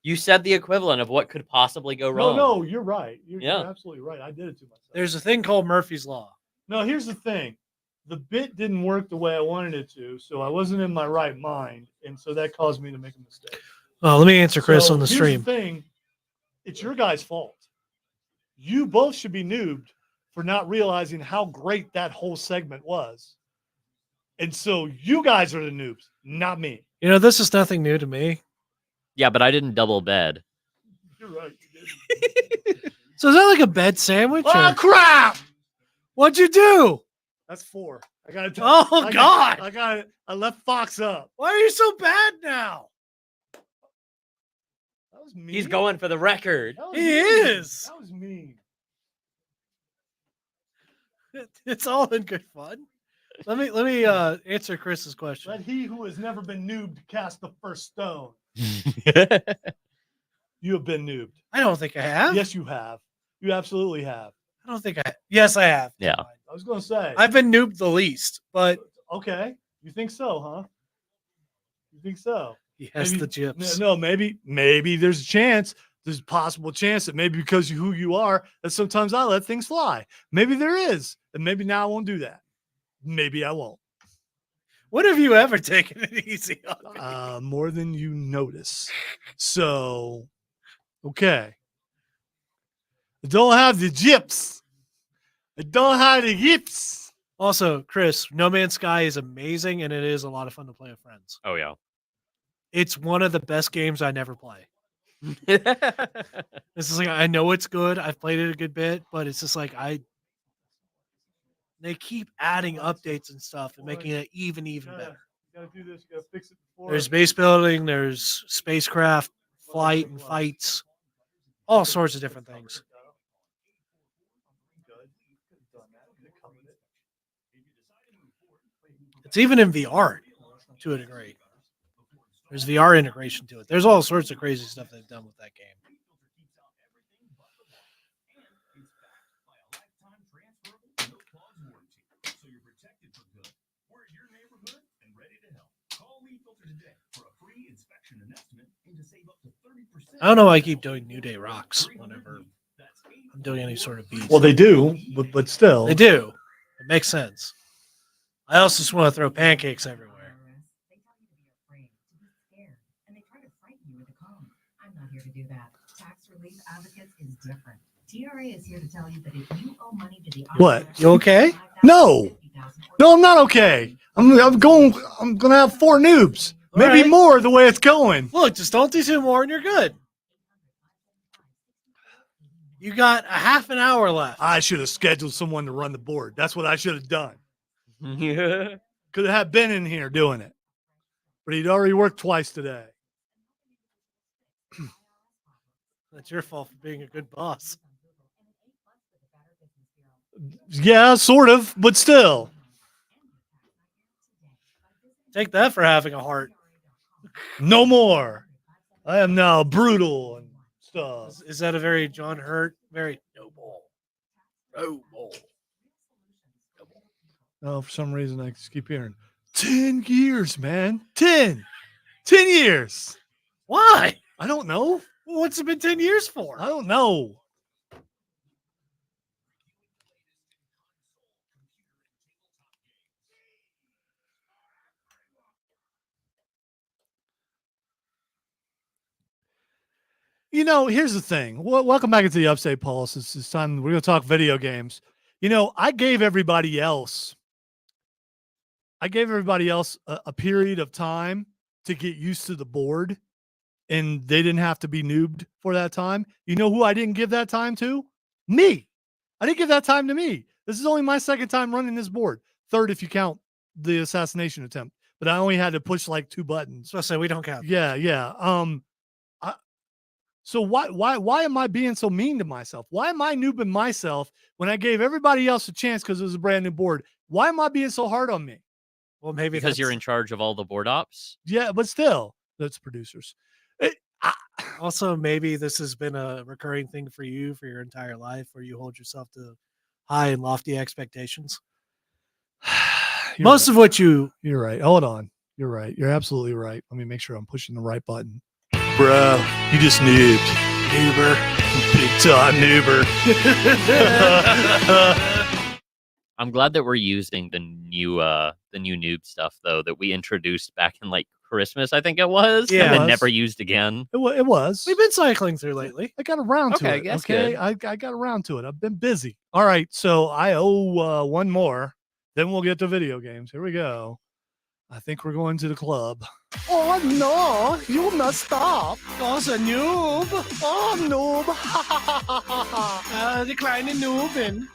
You said the equivalent of what could possibly go wrong. No, you're right. You're Yeah. absolutely right. I did it to myself. There's a thing called Murphy's Law. No, here's the thing. The bit didn't work the way I wanted it to, so I wasn't in my right mind, and so that caused me to make a mistake. Well, let me answer Chris So on the here's stream. The thing, it's your guys' fault. You both should be noobed for not realizing how great that whole segment was. And so you guys are the noobs, not me. You know, this is nothing new to me. Yeah, but I didn't double bed. You're right. So is that like a bed sandwich? Oh, or- crap! What'd you do? That's 4. I got it. Oh, God. I got it. I left Fox up. Why are you so bad now? That was mean. He's going for the record. That was He mean. is. That was mean. It's all in good fun. Let me answer Chris's question. Let he who has never been noobed cast the first stone. You have been noobed. I don't think I have. Yes, you have. You absolutely have. I don't think I. Yes, I have. Yeah. Never mind. I was going to say. I've been noobed the least, but Okay. You think so, huh? You think so? yes, Maybe- the gyps. No, maybe there's a chance. There's a possible chance that maybe because of who you are, that sometimes I let things fly. Maybe there is, and maybe now I won't do that. Maybe I won't. When have you ever taken it easy on me? More than you notice. So, okay. I don't have the gyps. I don't have the yips. Also, Chris, No Man's Sky is amazing, and it is a lot of fun to play with friends. Oh, yeah. It's one of the best games I never play. This is like, I know it's good. I've played it a good bit, but it's just like they keep adding updates and stuff and making it even better. You gotta do this. You gotta fix it before. There's base building, there's spacecraft, flight and fights, all sorts of different things. It's even in VR to a degree. There's VR integration to it. There's all sorts of crazy stuff they've done with that game. I don't know why I keep doing New Day rocks whenever I'm doing any sort of beats. Well, they do, but still. They do. It makes sense. I also just want to throw pancakes everywhere. They tell you to be afraid, to be scared, and they try to frighten you with a calm. I'm not here to do that. Tax Relief Advocates is different. TRA is here to tell you that if you owe money to the What? You okay? No. No, I'm not okay. I'm gonna have 4 noobs. All Maybe right. more the way it's going. Look, just don't do 2 more and you're good. You got a half an hour left. I should have scheduled someone to run the board. That's what I should have done. Yeah. Could have had Ben in here doing it. But he'd already worked twice today. That's your fault for being a good boss. Yeah, sort of, but still. Take that for having a heart. No more. I am now brutal and stuff. Is that a very John Hurt? Very noble. Noble. Oh, for some reason I just keep hearing 10 years, man. 10 years. Why? I don't know. Well, what's it been 10 years for? I don't know. You know, here's the thing. Welcome back into the Upstate Pulse. It's time. We're going to talk video games. You know, I gave everybody else a period of time to get used to the board, and they didn't have to be noobed for that time. You know who I didn't give that time to? Me. I didn't give that time to me. This is only my 2nd time running this board. 3rd if you count the assassination attempt. But I only had to push like 2 buttons. So I say we don't count. Yeah. So why am I being so mean to myself? Why am I noobing myself when I gave everybody else a chance because it was a brand new board? Why am I being so hard on me? Well, maybe because you're that's- in charge of all the board ops. Yeah, but still, that's producers. Also, maybe this has been a recurring thing for you for your entire life, where you hold yourself to high and lofty expectations. Most of what you You're right. Hold on. You're right. You're absolutely right. Let me make sure I'm pushing the right button. Bro, you just noobed. Noober. Big time noober. I'm glad that we're using the new noob stuff though that we introduced back in like Christmas, I think it was, Yeah. and It then was. never used again. It was. we've been cycling through lately. I got around to Okay, it. that's Okay. good. I got around to it. I've been busy. All right. So I owe one more. Then we'll get to video games. Here we go. I think we're going to the club. Oh no, you messed up. Also, noob. Oh noob. Declining noobing.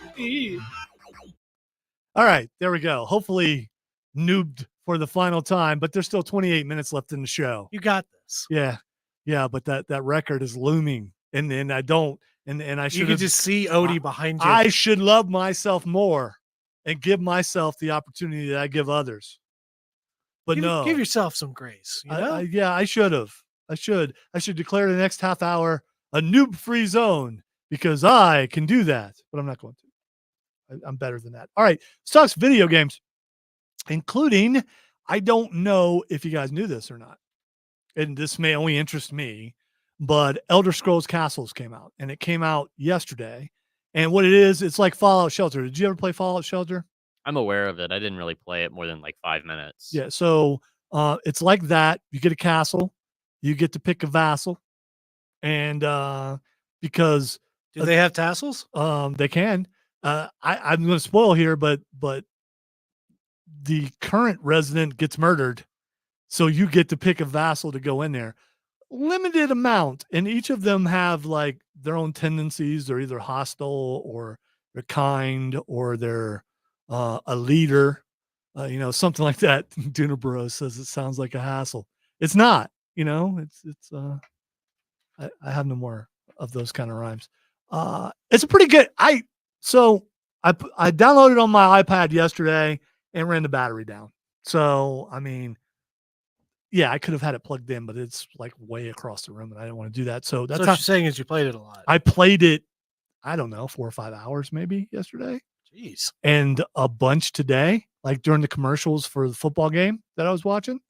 All right, there we go. Hopefully noobed for the final time, but there's still 28 minutes left in the show. You got this. Yeah. But that record is looming. And I don't and I You should can just see Odie behind you. I should love myself more and give myself the opportunity that I give others. But no. give yourself some grace. You know? I should have. I should declare the next half hour a noob free zone because I can do that, but I'm not going to. I'm better than that. All right. Let's talk video games, including, I don't know if you guys knew this or not, and this may only interest me, but Elder Scrolls Castles came out, and it came out yesterday. And what it is, it's like Fallout Shelter. Did you ever play Fallout Shelter? I'm aware of it. I didn't really play it more than like 5 minutes. Yeah. So it's like that. You get a castle, you get to pick a vassal, and because Do they have tassels? they can. I'm going to spoil here, but the current resident gets murdered, so you get to pick a vassal to go in there. Limited amount, and each of them have like their own tendencies. They're either hostile or they're kind or they're a leader, something like that. Dunabro says it sounds like a hassle. It's not, it's I have no more of those kind of rhymes. It's a pretty good. I downloaded on my iPad yesterday and ran the battery down. So, I mean, yeah, I could have had it plugged in, but it's like way across the room and I didn't want to do that. So that's what how you're saying is you played it a lot. I played it. I don't know, 4 or 5 hours maybe yesterday. Jeez. And a bunch today, like during the commercials for the football game that I was watching.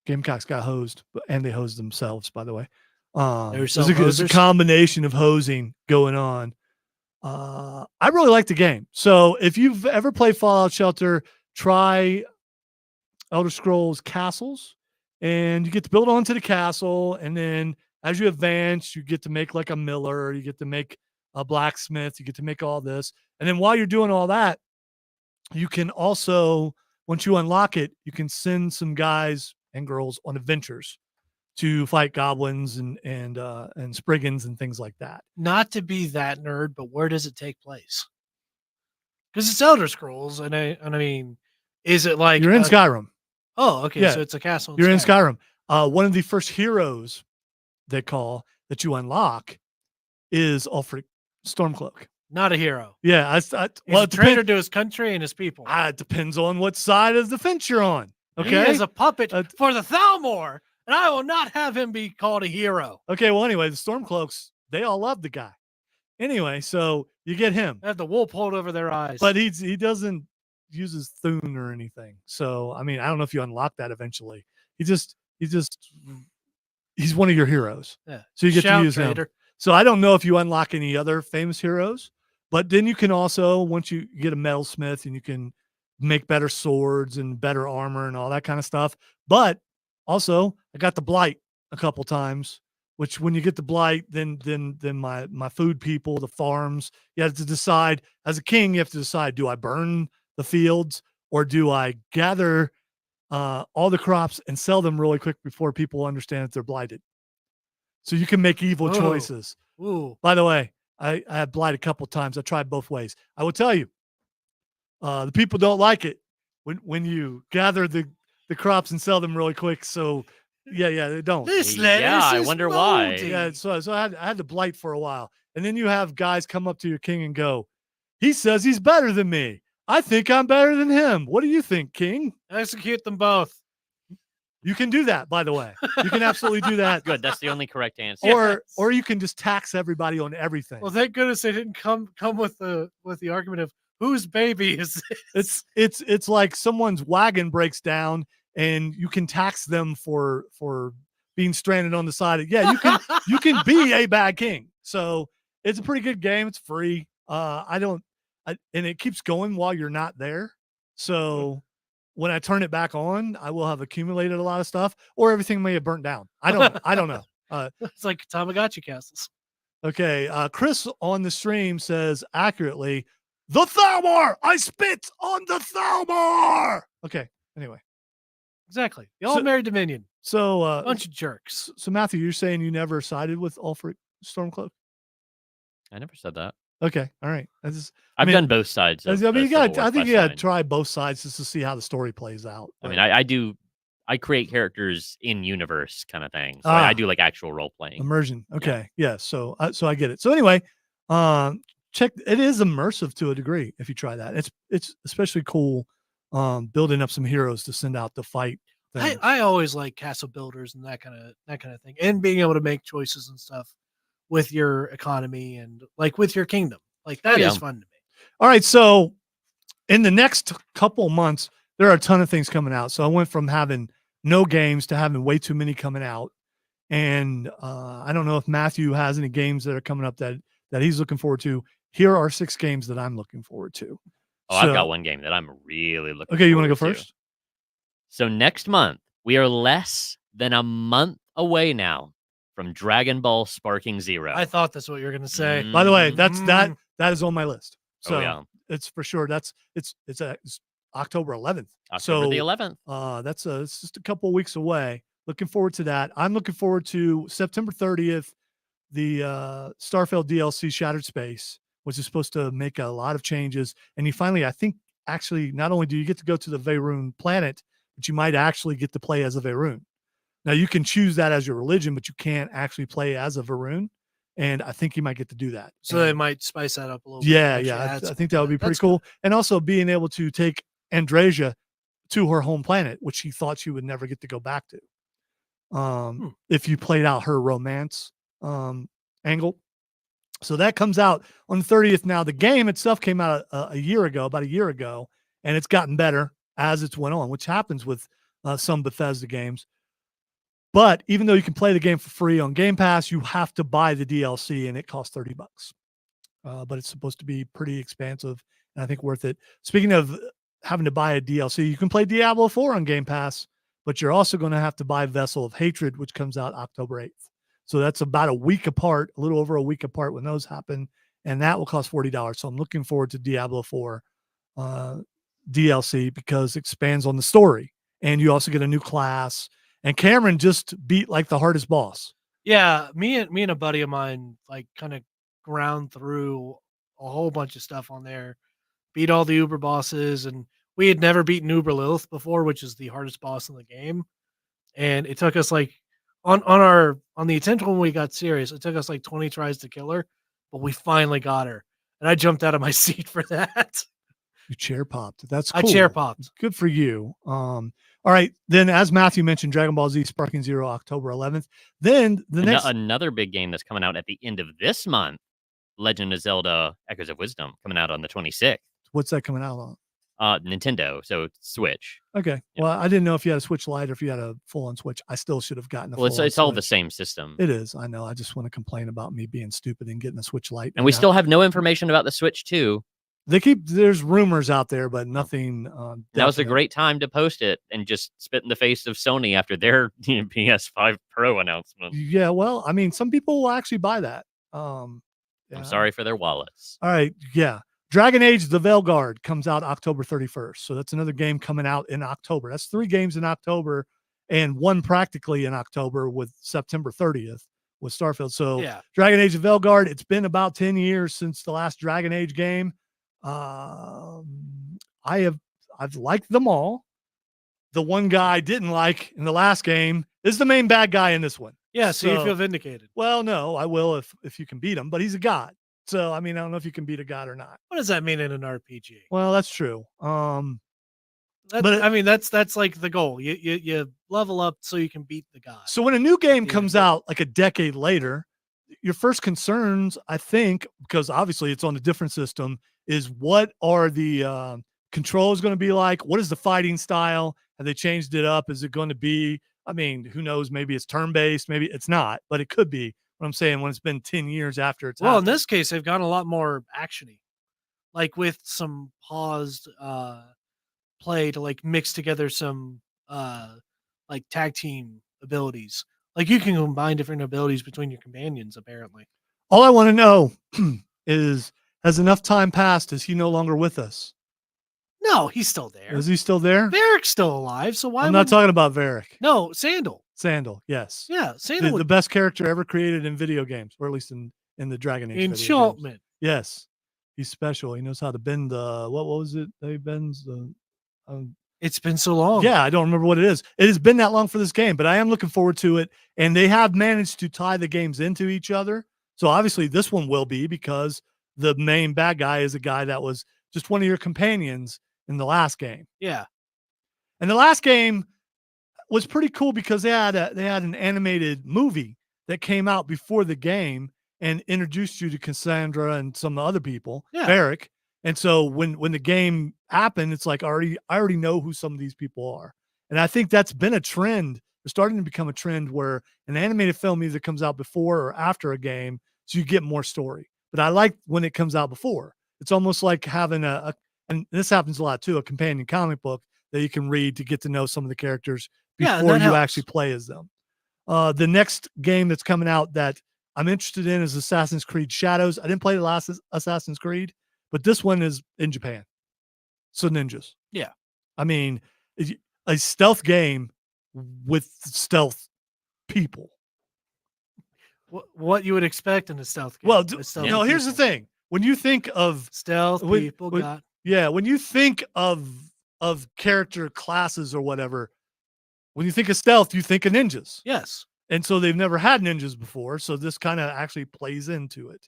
Gamecocks got hosed, and they hosed themselves, by the way. There's a combination of hosing going on. I really like the game. So if you've ever played Fallout Shelter, try Elder Scrolls Castles, and you get to build onto the castle. And then as you advance, you get to make like a miller, you get to make a blacksmith, you get to make all this. And then while you're doing all that, you can also, once you unlock it, you can send some guys and girls on adventures to fight goblins and spriggans and things like that. Not to be that nerd, but where does it take place? Because it's Elder Scrolls, and I mean, is it like You're in Skyrim? Oh, okay. Yeah. So it's a castle. You're in Skyrim. One of the first heroes that you unlock is Ulfric Stormcloak. Not a hero. Yeah, He's a traitor to his country and his people. It depends on what side of the fence you're on. Okay, He is a puppet for the Thalmor, and I will not have him be called a hero. Okay, well, anyway, the Stormcloaks, they all love the guy. Anyway, so you get him. They have the wool pulled over their eyes. But he doesn't use his Thune or anything. So, I mean, I don't know if you unlock that eventually. He's one of your heroes. Yeah. So you get to use him. So I don't know if you unlock any other famous heroes, but then you can also, once you get a metalsmith, and you can make better swords and better armor and all that kind of stuff. But also, I got the blight a couple times, which when you get the blight, then my food people, the farms, you have to decide as a king, you have to decide, do I burn the fields or do I gather all the crops and sell them really quick before people understand that they're blighted? So you can make evil choices. Ooh. By the way, I have blight a couple times. I tried both ways. I will tell you, the people don't like it when you gather the crops and sell them really quick. So yeah, they don't. This I wonder why. Yeah, so I had to blight for a while, and then you have guys come up to your king and go, "He says he's better than me. I think I'm better than him. What do you think, King? Execute them both. You can do that, by the way. You can absolutely do that. Good. That's the only correct answer. Or you can just tax everybody on everything. Well, thank goodness they didn't come with the argument of whose baby is this? It's like someone's wagon breaks down and you can tax them for being stranded on the side. Yeah, you can be a bad king. So it's a pretty good game. It's free. And it keeps going while you're not there. So when I turn it back on, I will have accumulated a lot of stuff, or everything may have burnt down. I don't know. It's like Tamagotchi castles. Okay. Chris on the stream says accurately, the Thalmor! I spit on the Thalmor! Okay. Anyway. Exactly. The all-married Dominion. So bunch of jerks. So Matthew, you're saying you never sided with Ulfric Stormcloak? I never said that. Okay. All right. I've done both sides. I think you got to try both sides just to see how the story plays out. I mean, I create characters in universe kind of thing. So I do like actual role playing. Immersion. Okay. Yeah. So I get it. So anyway, check. It is immersive to a degree if you try that. It's especially cool building up some heroes to send out to fight. I always like castle builders and that kind of thing, and being able to make choices and stuff with your economy and like with your kingdom. Like that is fun to me. All right. So in the next couple months, there are a ton of things coming out. So I went from having no games to having way too many coming out. And I don't know if Matthew has any games that are coming up that he's looking forward to. Here are 6 games that I'm looking forward to. I've got one game that I'm really looking Okay, you want to go forward first? So next month, we are less than a month away now from Dragon Ball Sparking Zero. I thought that's what you were going to say. By the way, that is on my list. So it's for sure. It's October 11th. October the 11th. It's just a couple of weeks away. Looking forward to that. I'm looking forward to September 30th, the Starfield DLC Shattered Space, which is supposed to make a lot of changes. And you finally, I think, actually, not only do you get to go to the Veyron planet, but you might actually get to play as a Veyron. Now, you can choose that as your religion, but you can't actually play as a Veyron. And I think you might get to do that. So they might spice that up a little bit. Yeah. I think that would be pretty cool. And also being able to take Andresia to her home planet, which she thought she would never get to go back to. If you played out her romance angle. So that comes out on the 30th. Now, the game itself came out about a year ago, and it's gotten better as it's went on, which happens with some Bethesda games. But even though you can play the game for free on Game Pass, you have to buy the DLC, and it costs $30. But it's supposed to be pretty expansive, and I think worth it. Speaking of having to buy a DLC, you can play Diablo 4 on Game Pass, but you're also going to have to buy Vessel of Hatred, which comes out October 8th. So that's about a week apart, a little over a week apart when those happen, and that will cost $40. So I'm looking forward to Diablo 4 DLC because it expands on the story, and you also get a new class. And Cameron just beat like the hardest boss. Yeah, me and a buddy of mine like kind of ground through a whole bunch of stuff on there, beat all the Uber bosses, and we had never beaten Uber Lilith before, which is the hardest boss in the game. And it took us like on the attempt when we got serious, it took us like 20 tries to kill her, but we finally got her. And I jumped out of my seat for that. You chair popped. That's cool. I chair popped. Good for you. All right. Then, as Matthew mentioned, Dragon Ball Z Sparking Zero, October 11th. Then another big game that's coming out at the end of this month, Legend of Zelda: Echoes of Wisdom, coming out on the 26th. What's that coming out on? Nintendo, so Switch. Okay. Yeah. Well, I didn't know if you had a Switch Lite or if you had a full-on Switch. I still should have gotten Well, it's all the same system. It is. I know. I just want to complain about me being stupid and getting a Switch Lite. And we still have no information about the Switch 2. There's rumors out there, but nothing. That was a great time to post it and just spit in the face of Sony after their PS5 Pro announcement. Yeah, well, I mean, some people will actually buy that. Yeah. I'm sorry for their wallets. All right, yeah. Dragon Age: The Veilguard comes out October 31st, so that's another game coming out in October. That's 3 games in October, and 1 practically in October with September 30th with Starfield. So, yeah. Dragon Age: The Veilguard. It's been about 10 years since the last Dragon Age game. I've liked them all. The one guy I didn't like in the last game is the main bad guy in this one. Yeah, so you feel vindicated. Well, no, I will if you can beat him, but he's a god. So, I mean, I don't know if you can beat a god or not. What does that mean in an RPG? Well, that's true. That's like the goal. You level up so you can beat the god. So when a new game Yeah. comes out like a decade later, your first concerns, I think, because obviously it's on a different system, is what are the controls going to be like? What is the fighting style? Have they changed it up? Is it going to be, I mean, who knows? Maybe it's turn-based, maybe it's not, but it could be. What I'm saying, when it's been 10 years after it's Well, in happened. this case, they've gone a lot more actiony, like with some paused play to like mix together some like tag team abilities. Like you can combine different abilities between your companions, apparently. All I want to know is, has enough time passed? Is he no longer with us? No, he's still there. Is he still there? Varric's still alive, so why? I'm not talking about Varric. No, Sandal. Sandal, yes. Yeah, Sandal. The best character ever created in video games, or at least in the Dragon Age video games. Enchantment. Yes. He's special. He knows how to bend the, what was it that he bends? It's been so long. Yeah, I don't remember what it is. It has been that long for this game, but I am looking forward to it. And they have managed to tie the games into each other. So obviously this one will be, because the main bad guy is a guy that was just one of your companions in the last game. Yeah. And the last game was pretty cool because they had an animated movie that came out before the game and introduced you to Cassandra and some other people, Varric. And so when the game happened, it's like I already know who some of these people are. And I think that's been a trend. It's starting to become a trend where an animated film either comes out before or after a game, so you get more story. But I like when it comes out before. It's almost like having and this happens a lot too, a companion comic book that you can read to get to know some of the characters before you actually play as them. The next game that's coming out that I'm interested in is Assassin's Creed Shadows. I didn't play the last Assassin's Creed, but this one is in Japan. So ninjas. Yeah. I mean, a stealth game with stealth people. What you would expect in a stealth game. Well, stealth here's the thing. When you think of stealth people, when you think of character classes or whatever, when you think of stealth, you think of ninjas. Yes. And so they've never had ninjas before. So this kind of actually plays into it.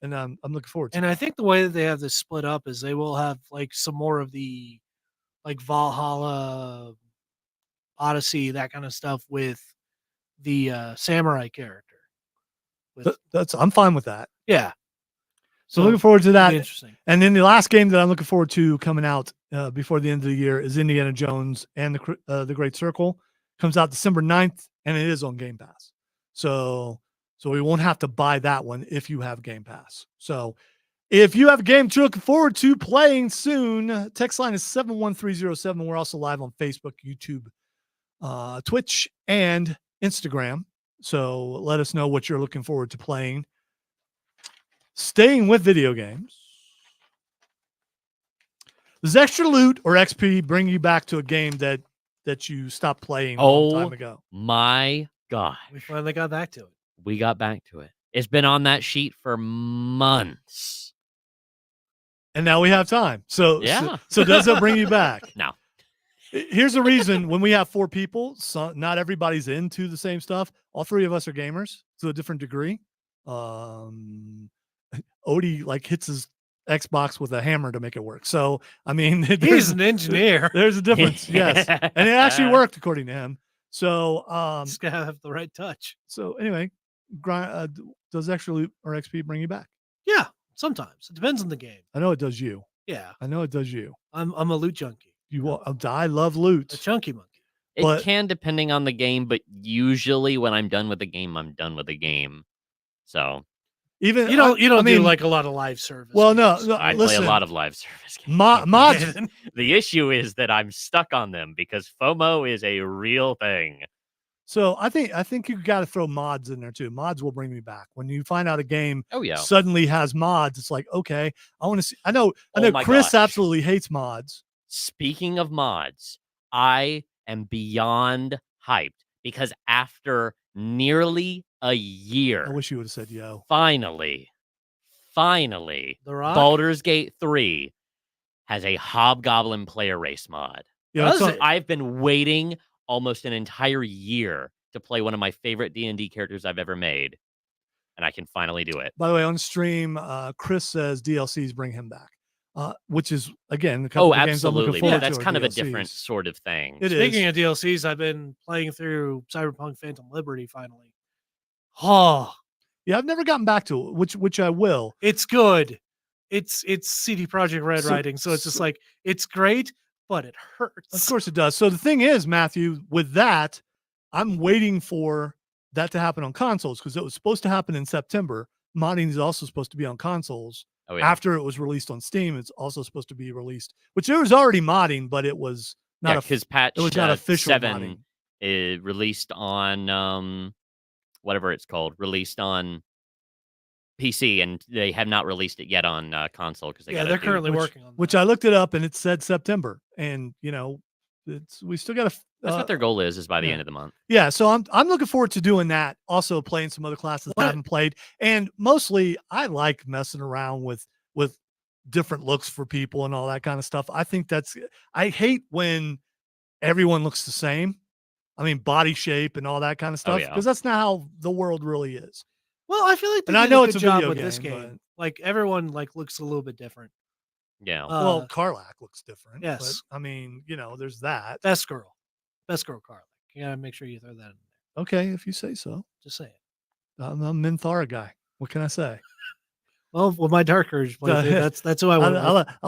And I'm looking forward to it. And I think the way that they have this split up is they will have like some more of the like Valhalla, Odyssey, that kind of stuff with the samurai character. I'm fine with that. Yeah. So looking forward to that. Interesting. And then the last game that I'm looking forward to coming out before the end of the year is Indiana Jones and the Great Circle. Comes out December 9th, and it is on Game Pass. So we won't have to buy that one if you have Game Pass. So if you have a game you're looking forward to playing soon, text line is 71307. We're also live on Facebook, YouTube, Twitch, and Instagram. So let us know what you're looking forward to playing. Staying with video games. Does extra loot or XP bring you back to a game that you stopped playing a long time ago? My God. We finally got back to it. We got back to it. It's been on that sheet for months. And now we have time. So does it bring you back? No. Here's the reason. When we have 4 people, not everybody's into the same stuff. All 3 of us are gamers to a different degree. Odie hits his Xbox with a hammer to make it work. So, I mean, he's an engineer. There's a difference. Yes. And it actually worked according to him. So, just gotta have the right touch. So anyway, does extra loot or XP bring you back? Yeah, sometimes. It depends on the game. I know it does you. Yeah. I know it does you. I'm a loot junkie. I love loot. A chunky monkey. It can depending on the game, but usually when I'm done with the game, I'm done with the game. So even you don't do like a lot of live service. Well, games. no, I listen, play a lot of live service games. Mods. The issue is that I'm stuck on them because FOMO is a real thing. So I think you got to throw mods in there too. Mods will bring me back. When you find out a game suddenly has mods, it's like, okay, I want to see. I know Chris absolutely hates mods. Speaking of mods, I am beyond hyped because after nearly a year, I wish you would have said yo. Finally, The Rock? Baldur's Gate 3 has a Hobgoblin player race mod. Yeah, I've been waiting almost an entire year to play one of my favorite D&D characters I've ever made. and I can finally do it. By the way, on stream, Chris says DLCs bring him back, which is again a couple of games I'm looking Absolutely. forward Yeah, to. that's are kind of a DLCs. different sort of thing. It Speaking is. of DLCs, I've been playing through Cyberpunk Phantom Liberty finally. Oh, Yeah, I've never gotten back to it, which I will. it's good. It's CD Projekt Red So- writing, so it's just so- like it's great, but it hurts. Of course it does. So the thing is, Matthew, with that, I'm waiting for that to happen on consoles because it was supposed to happen in September. Modding is also supposed to be on consoles. Oh, yeah. After it was released on Steam, it's also supposed to be released, which there was already modding, but it was not because patch it was not official 7 modding. is released on whatever it's called, released on PC, and they have not released it yet on console because Yeah, they're currently working on Which that. I looked it up and it said September, and we still got to. That's what their goal is by the yeah. end of the month. Yeah, so I'm looking forward to doing that. Also playing some other classes I haven't played, and mostly I like messing around with different looks for people and all that kind of stuff. I think I hate when everyone looks the same. I mean, body shape and all that kind of stuff, yeah. because that's not how the world really is. Well, I feel like they And I did know a it's good a job video with this game, game. Like everyone looks a little bit different. Yeah. Well, Karlak looks different. yes. But, I mean, there's that. Best girl Carla. You gotta make sure you throw that in there. Okay, if you say so. Just say it. I'm a Minthara guy. What can I say? Well, with my Dark Urge playthrough, that's who I went with. I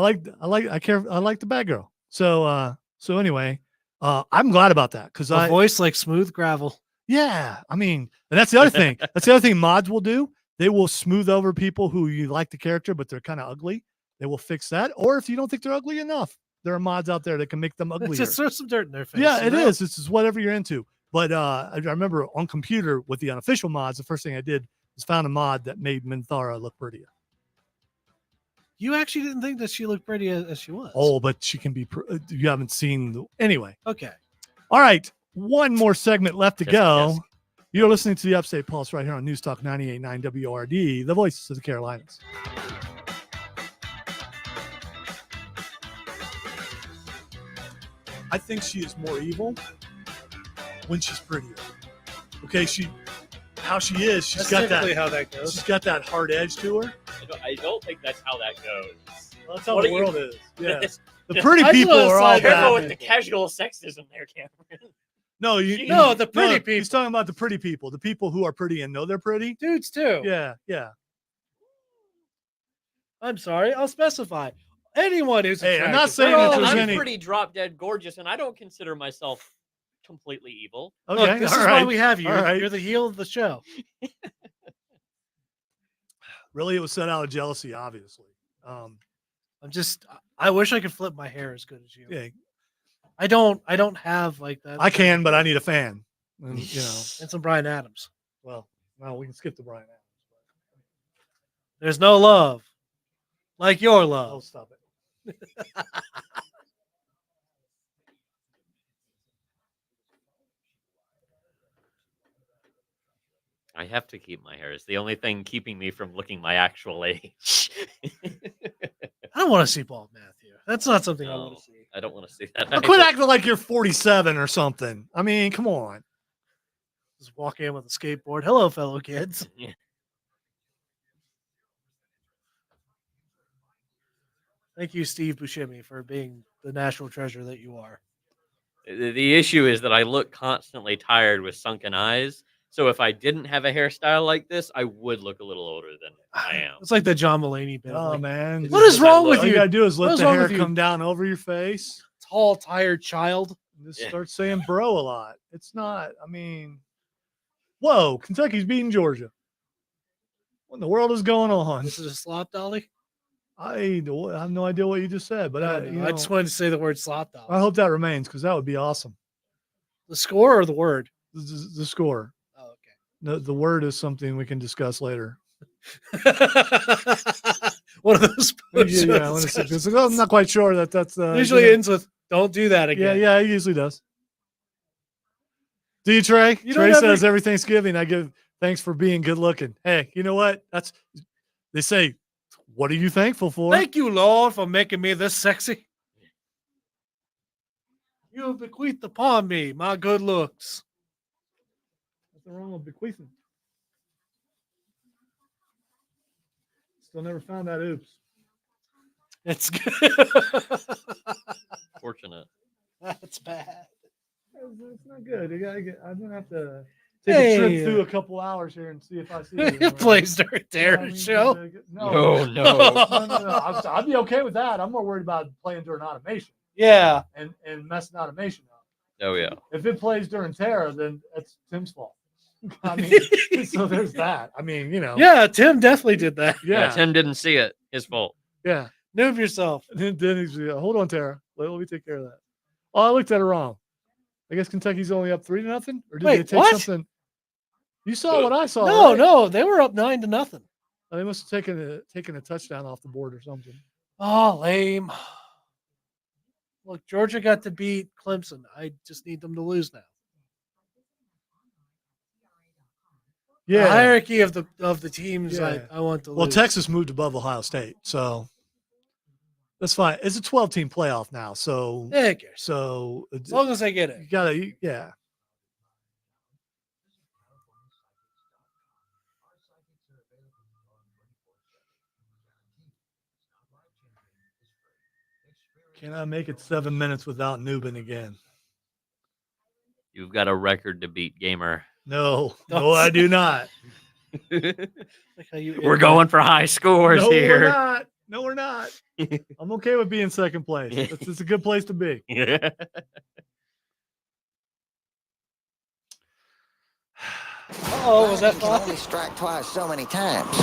like the bad girl. So anyway, I'm glad about that because A voice like smooth gravel. yeah, I mean, and that's the other thing. That's the other thing mods will do. They will smooth over people who you like the character, but they're kind of ugly. They will fix that. Or if you don't think they're ugly enough, there are mods out there that can make them uglier. Just throw some dirt in their face. Yeah, you it know? is. This is whatever you're into. But I remember on computer with the unofficial mods, the first thing I did was found a mod that made Minthara look prettier. You actually didn't think that she looked pretty as she was. Oh, but she can be. You haven't seen anyway. Okay. All right, one more segment left to Yes, go. yes. You're listening to the Upstate Pulse right here on News Talk 98.9 WRD, the voices of the Carolinas. I think she is more evil when she's prettier. Okay, how she is, she's That's got typically that. how that goes. She's got that hard edge to her. I don't think that's how that goes. Well, that's how What the are you- world is. Yeah, It's- the pretty I just people wanna are all slide Careful bad. with the casual sexism there, Cameron. No, the pretty people. He's talking about the pretty people, the people who are pretty and know they're pretty. Dudes too. Yeah. I'm sorry. I'll specify. Anyone who's Hey, I'm attractive. not saying They're that all there's I'm any- pretty drop dead gorgeous, and I don't consider myself completely evil. Okay, Look, this all is right. why we have you. All right. You're the heel of the show. Really, it was set out of jealousy, obviously. I wish I could flip my hair as good as you. Yeah, I don't have like that. I can, but I need a fan. And, And some Bryan Adams. well, we can skip the Brian Adams. There's no love like your Oh, love. stop it. I have to keep my hair. It's the only thing keeping me from looking my actual age. I don't want to see bald Matthew. That's not something I want No, to see. I don't want to see that. Well, quit acting like you're 47 or something. I mean, come on. Just walk in with a skateboard. Hello, fellow kids. Yeah. Thank you, Steve Buscemi, for being the national treasure that you are. The issue is that I look constantly tired with sunken eyes. So if I didn't have a hairstyle like this, I would look a little older than I am. It's like the John Mulaney bit. Oh, Like, man. what is wrong with All you? you got to do is What let is the wrong hair with you? come down over your face. Tall, tired child. And just Yeah. start saying bro a lot. It's not, I mean, whoa, Kentucky's beating Georgia. What in the world is going on? This is a slop dolly. I have no idea what you just said, but I just wanted to say the word slop dolly. I hope that remains because that would be awesome. The score or the word? The score. Oh, The word is something we can discuss later. okay. One of those. Yeah, I want to say, 'cause I'm not quite sure that's Usually ends with "Don't do that yeah, again." yeah, it usually does. Do you, Trey? You Trey don't says ever- every Thanksgiving I give thanks for being good looking. Hey, you know what? They say, what are you thankful for? Thank you, Lord, for making me this sexy. You have bequeathed upon me my good looks. Nothing wrong with bequeathing. Still never found that oops. It's good. Fortunate. That's bad. It's not good. I'm gonna have to take a trip Hey. through a couple hours here and see if I see it. It plays during You know what I Terror mean? show. No, No. no. I'd be okay with that. I'm more worried about playing during automation Yeah. and messing automation up. Oh yeah. If it plays during Terra, then that's Tim's fault. I mean, so there's that. I mean, Yeah, Tim definitely did that. Yeah. yeah, Tim didn't see it. His fault. yeah. Noob yourself. Then he's hold on, Tara. Let me take care of that. Oh, I looked at it wrong. I guess Kentucky's only up 3-0, or did Wait, they take what? something? You saw what I saw. No, right? no, they were up 9-0. They must have taken a touchdown off the board or something. Oh, lame. Look, Georgia got to beat Clemson. I just need them to lose now. The Yeah. hierarchy of the teams Yeah. I want to Well, lose. Texas moved above Ohio State, so that's fine. It's a 12-team playoff now, so Yeah, who cares? so As long as they get you it. gotta, yeah. Can I make it 7 minutes without noobing again? You've got a record to beat, gamer. No, I do not. Like how you We're going for high scores No, we're here. not. No, we're not. I'm okay with being second place. It's a good place to be. Oh, was that You can fun? only strike twice so many times.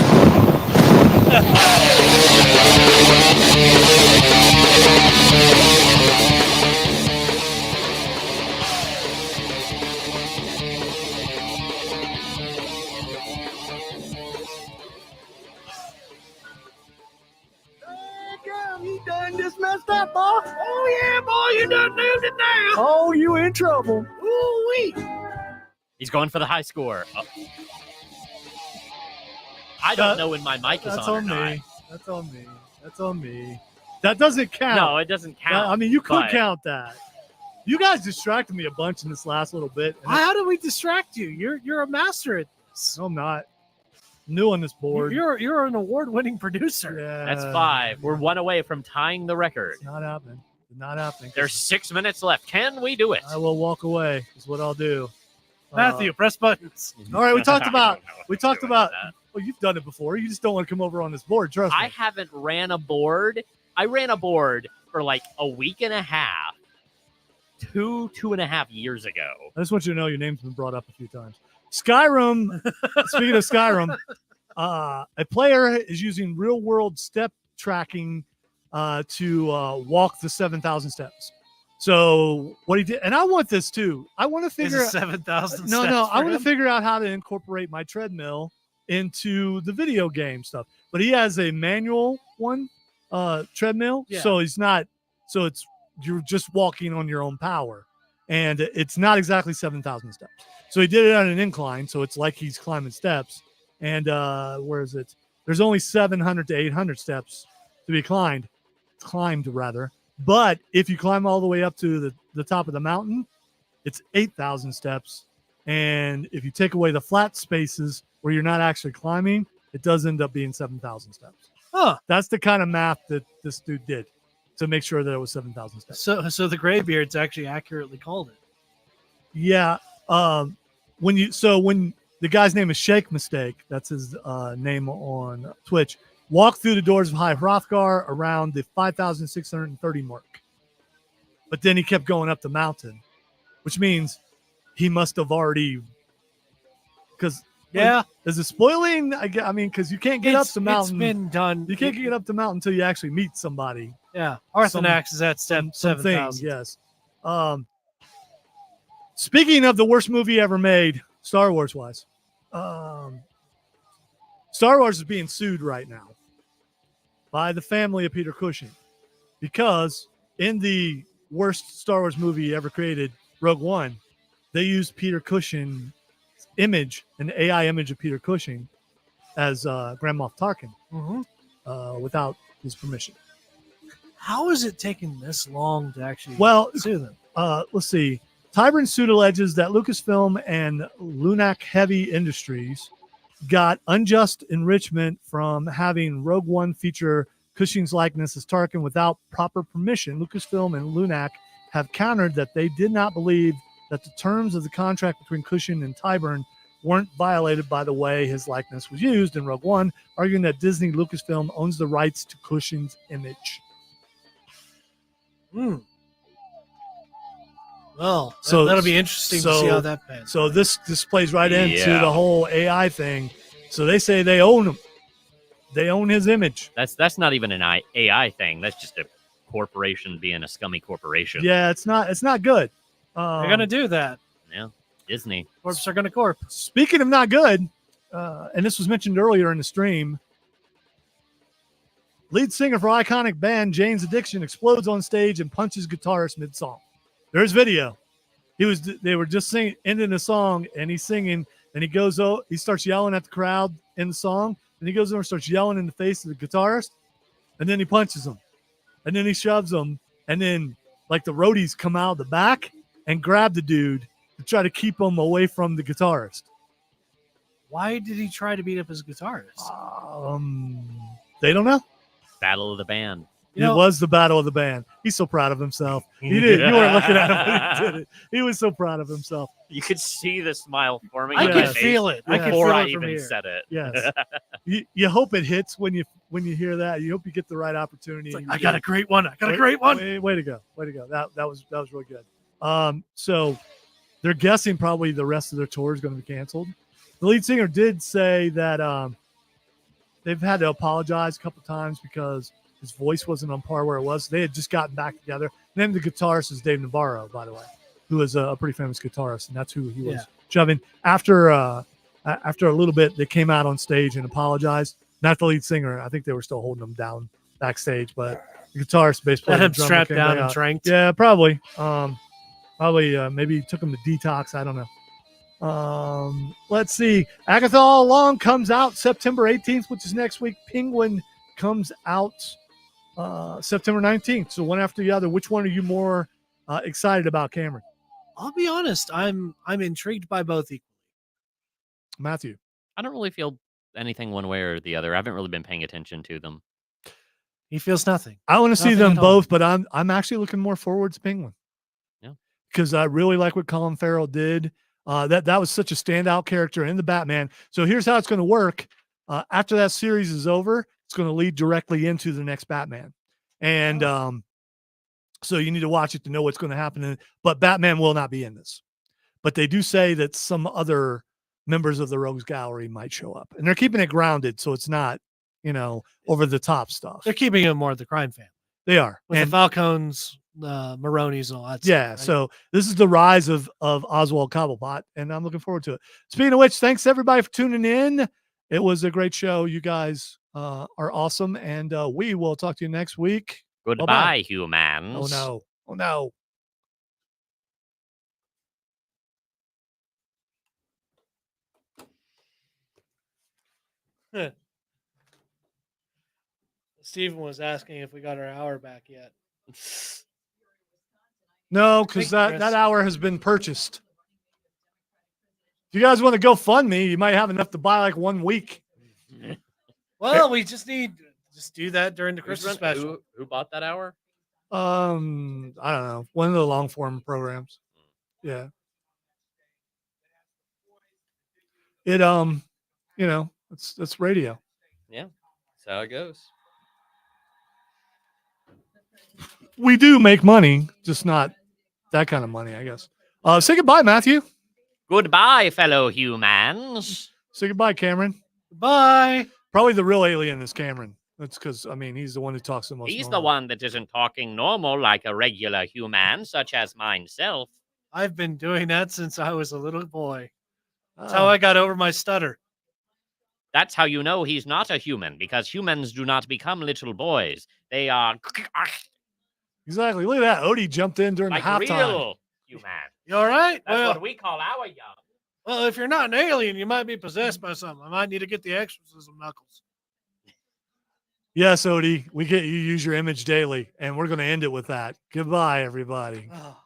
You done just messed up, boy. Oh, yeah, boy, you done moved it down. Oh, you in trouble. Ooh-wee. He's going for the high score. Oh. I don't know when my mic is That's on or on not. me. That's on me. That's on me. That doesn't count. No, it doesn't count. I mean, you could but count that. You guys distracted me a bunch in this last little bit. and How did we distract you? You're a master at this. I'm not new on this board. You're an award-winning producer. Yeah, That's 5. We're 1 away from tying the record. It's not happening. It's not happening. There's 6 minutes left. Can we do it? I will walk away. Is what I'll do. Matthew, press buttons. All right, we talked about. We Well, you've done it before. You just don't want to come over on this board. Trust I me. haven't ran a board. I ran a board for like a week and a half, 2.5 years ago. I just want you to know your name's been brought up a few times. Skyrim. Speaking of Skyrim, a player is using real-world step tracking to walk the 7,000 steps. So what he did, and I want this too. I want to Is figure it out. 7,000 No. steps I for want to him? figure out how to incorporate my treadmill into the video game stuff. But he has a manual one treadmill, Yeah. so he's not. So you're just walking on your own power, and it's not exactly 7,000 steps. So he did it on an incline, so it's like he's climbing steps. And where is it? There's only 700 to 800 steps to be climbed rather. But if you climb all the way up to the top of the mountain, it's 8,000 steps. And if you take away the flat spaces where you're not actually climbing, it does end up being 7,000 steps. Huh. That's the kind of math that this dude did to make sure that it was 7,000 steps. So the Graybeards actually accurately called it. Yeah. When the guy's name is Shake Mistake, that's his name on Twitch, walk through the doors of High Hrothgar around the 5,630 mark. But then he kept going up the mountain, which means he must have already, because Yeah. is it spoiling? I mean, because you can't get up the mountain. It's been done. You can't get up the mountain until you actually meet somebody. Yeah. Arthanax is at step Some things, 7,000. yes. Speaking of the worst movie ever made, Star Wars wise, Star Wars is being sued right now by the family of Peter Cushing because in the worst Star Wars movie ever created, Rogue One, they used Peter Cushing's image, an AI image of Peter Cushing, as Grand Moff Tarkin without his permission. How is it taking this long to actually sue them? Let's see. Tybran suit alleges that Lucasfilm and Lunac Heavy Industries got unjust enrichment from having Rogue One feature Cushing's likeness as Tarkin without proper permission. Lucasfilm and Lunac have countered that they did not believe that the terms of the contract between Cushing and Tyburn weren't violated by the way his likeness was used in Rogue One, arguing that Disney Lucasfilm owns the rights to Cushing's image. Well, So- that'll be interesting to see how that pans. So this plays right into Yeah. the whole AI thing. So they say they own him. They own his image. That's not even an AI thing. That's just a corporation being a scummy corporation. Yeah, it's not good. They're gonna do that. Yeah. Disney. Corps are gonna corp. Speaking of not good, and this was mentioned earlier in the stream, lead singer for iconic band Jane's Addiction explodes on stage and punches guitarist mid-song. There's video. They were just singing, ending a song, and he's singing, and he starts yelling at the crowd in the song, and he goes over and starts yelling in the face of the guitarist, and then he punches him, and then he shoves him, and then like the roadies come out of the back and grab the dude to try to keep him away from the guitarist. Why did he try to beat up his guitarist? They don't know. Battle of the band. You know- It was the battle of the band. He's so proud of himself. He did. You weren't looking at him when he did it. He was so proud of himself. You could see the smile forming. I on Yeah. could my face feel it. I could before feel I it from even here. said it. Yes. you hope it hits when you hear that. You hope you get the right opportunity. It's like, and I you got get a great one. I got a great one. Way to go. That was really good. So they're guessing probably the rest of their tour is going to be canceled. The lead singer did say that they've had to apologize a couple times because his voice wasn't on par where it was. They had just gotten back together. And then the guitarist is Dave Navarro, by the way, who is a pretty famous guitarist, and that's who he was shoving. After a little bit, they came out on stage and apologized. Not the lead singer. I think they were still holding him down backstage, but the guitarist, bass player, Had him the drummer strapped came down back and out. tranked. Yeah, probably. Maybe he took him to detox. I don't know. Let's see. Agatha All Along comes out September 18th, which is next week. Penguin comes out September 19th. So one after the other. Which one are you more excited about, Cameron? I'll be honest. I'm intrigued by both equally. Matthew? I don't really feel anything one way or the other. I haven't really been paying attention to them. He feels nothing. I want to see Nothing them at all. both, but I'm actually looking more forward to Penguin. Yeah. Because I really like what Colin Farrell did. That was such a standout character in the Batman. So here's how it's going to work. After that series is over, it's going to lead directly into the next Batman. And so you need to watch it to know what's going to happen. But Batman will not be in this. But they do say that some other members of the Rogues Gallery might show up. And they're keeping it grounded, so it's not, over the top stuff. They're keeping him more the crime family They are. with And the Falcons, the Maronis, and all that. yeah, stuff, right? so this is the rise of Oswald Cobblepot, and I'm looking forward to it. Speaking of which, thanks everybody for tuning in. It was a great show. You guys are awesome, and we will talk to you next week. Goodbye, Bye-bye. humans. Oh no. Stephen was asking if we got our hour back yet. No, because Thank you, that Chris. hour has been purchased. If you guys want to go fund me, you might have enough to buy like 1 week. Well, we just do that during the Who's Christmas run- special. Who bought that hour? I don't know. One of the long form programs. Yeah. It it's radio. Yeah, that's how it goes. We do make money, just not that kind of money, I guess. Say goodbye, Matthew. Goodbye, fellow humans. Say goodbye, Cameron. Bye. Probably the real alien is Cameron. That's because he's the one who talks the most. He's the normal. one that isn't talking normal like a regular human, such as myself. I've been doing that since I was a little boy. That's Ah, how I got over my stutter. That's how you know he's not a human, because humans do not become little boys. They are exactly. Look at that. Odie jumped in during like the halftime. real human. You all right? That's Well, what we call our young. well, if you're not an alien, you might be possessed by something. I might need to get the exorcism knuckles. Yes, Odie. We get you use your image daily, and we're going to end it with that. Goodbye, everybody. Oh.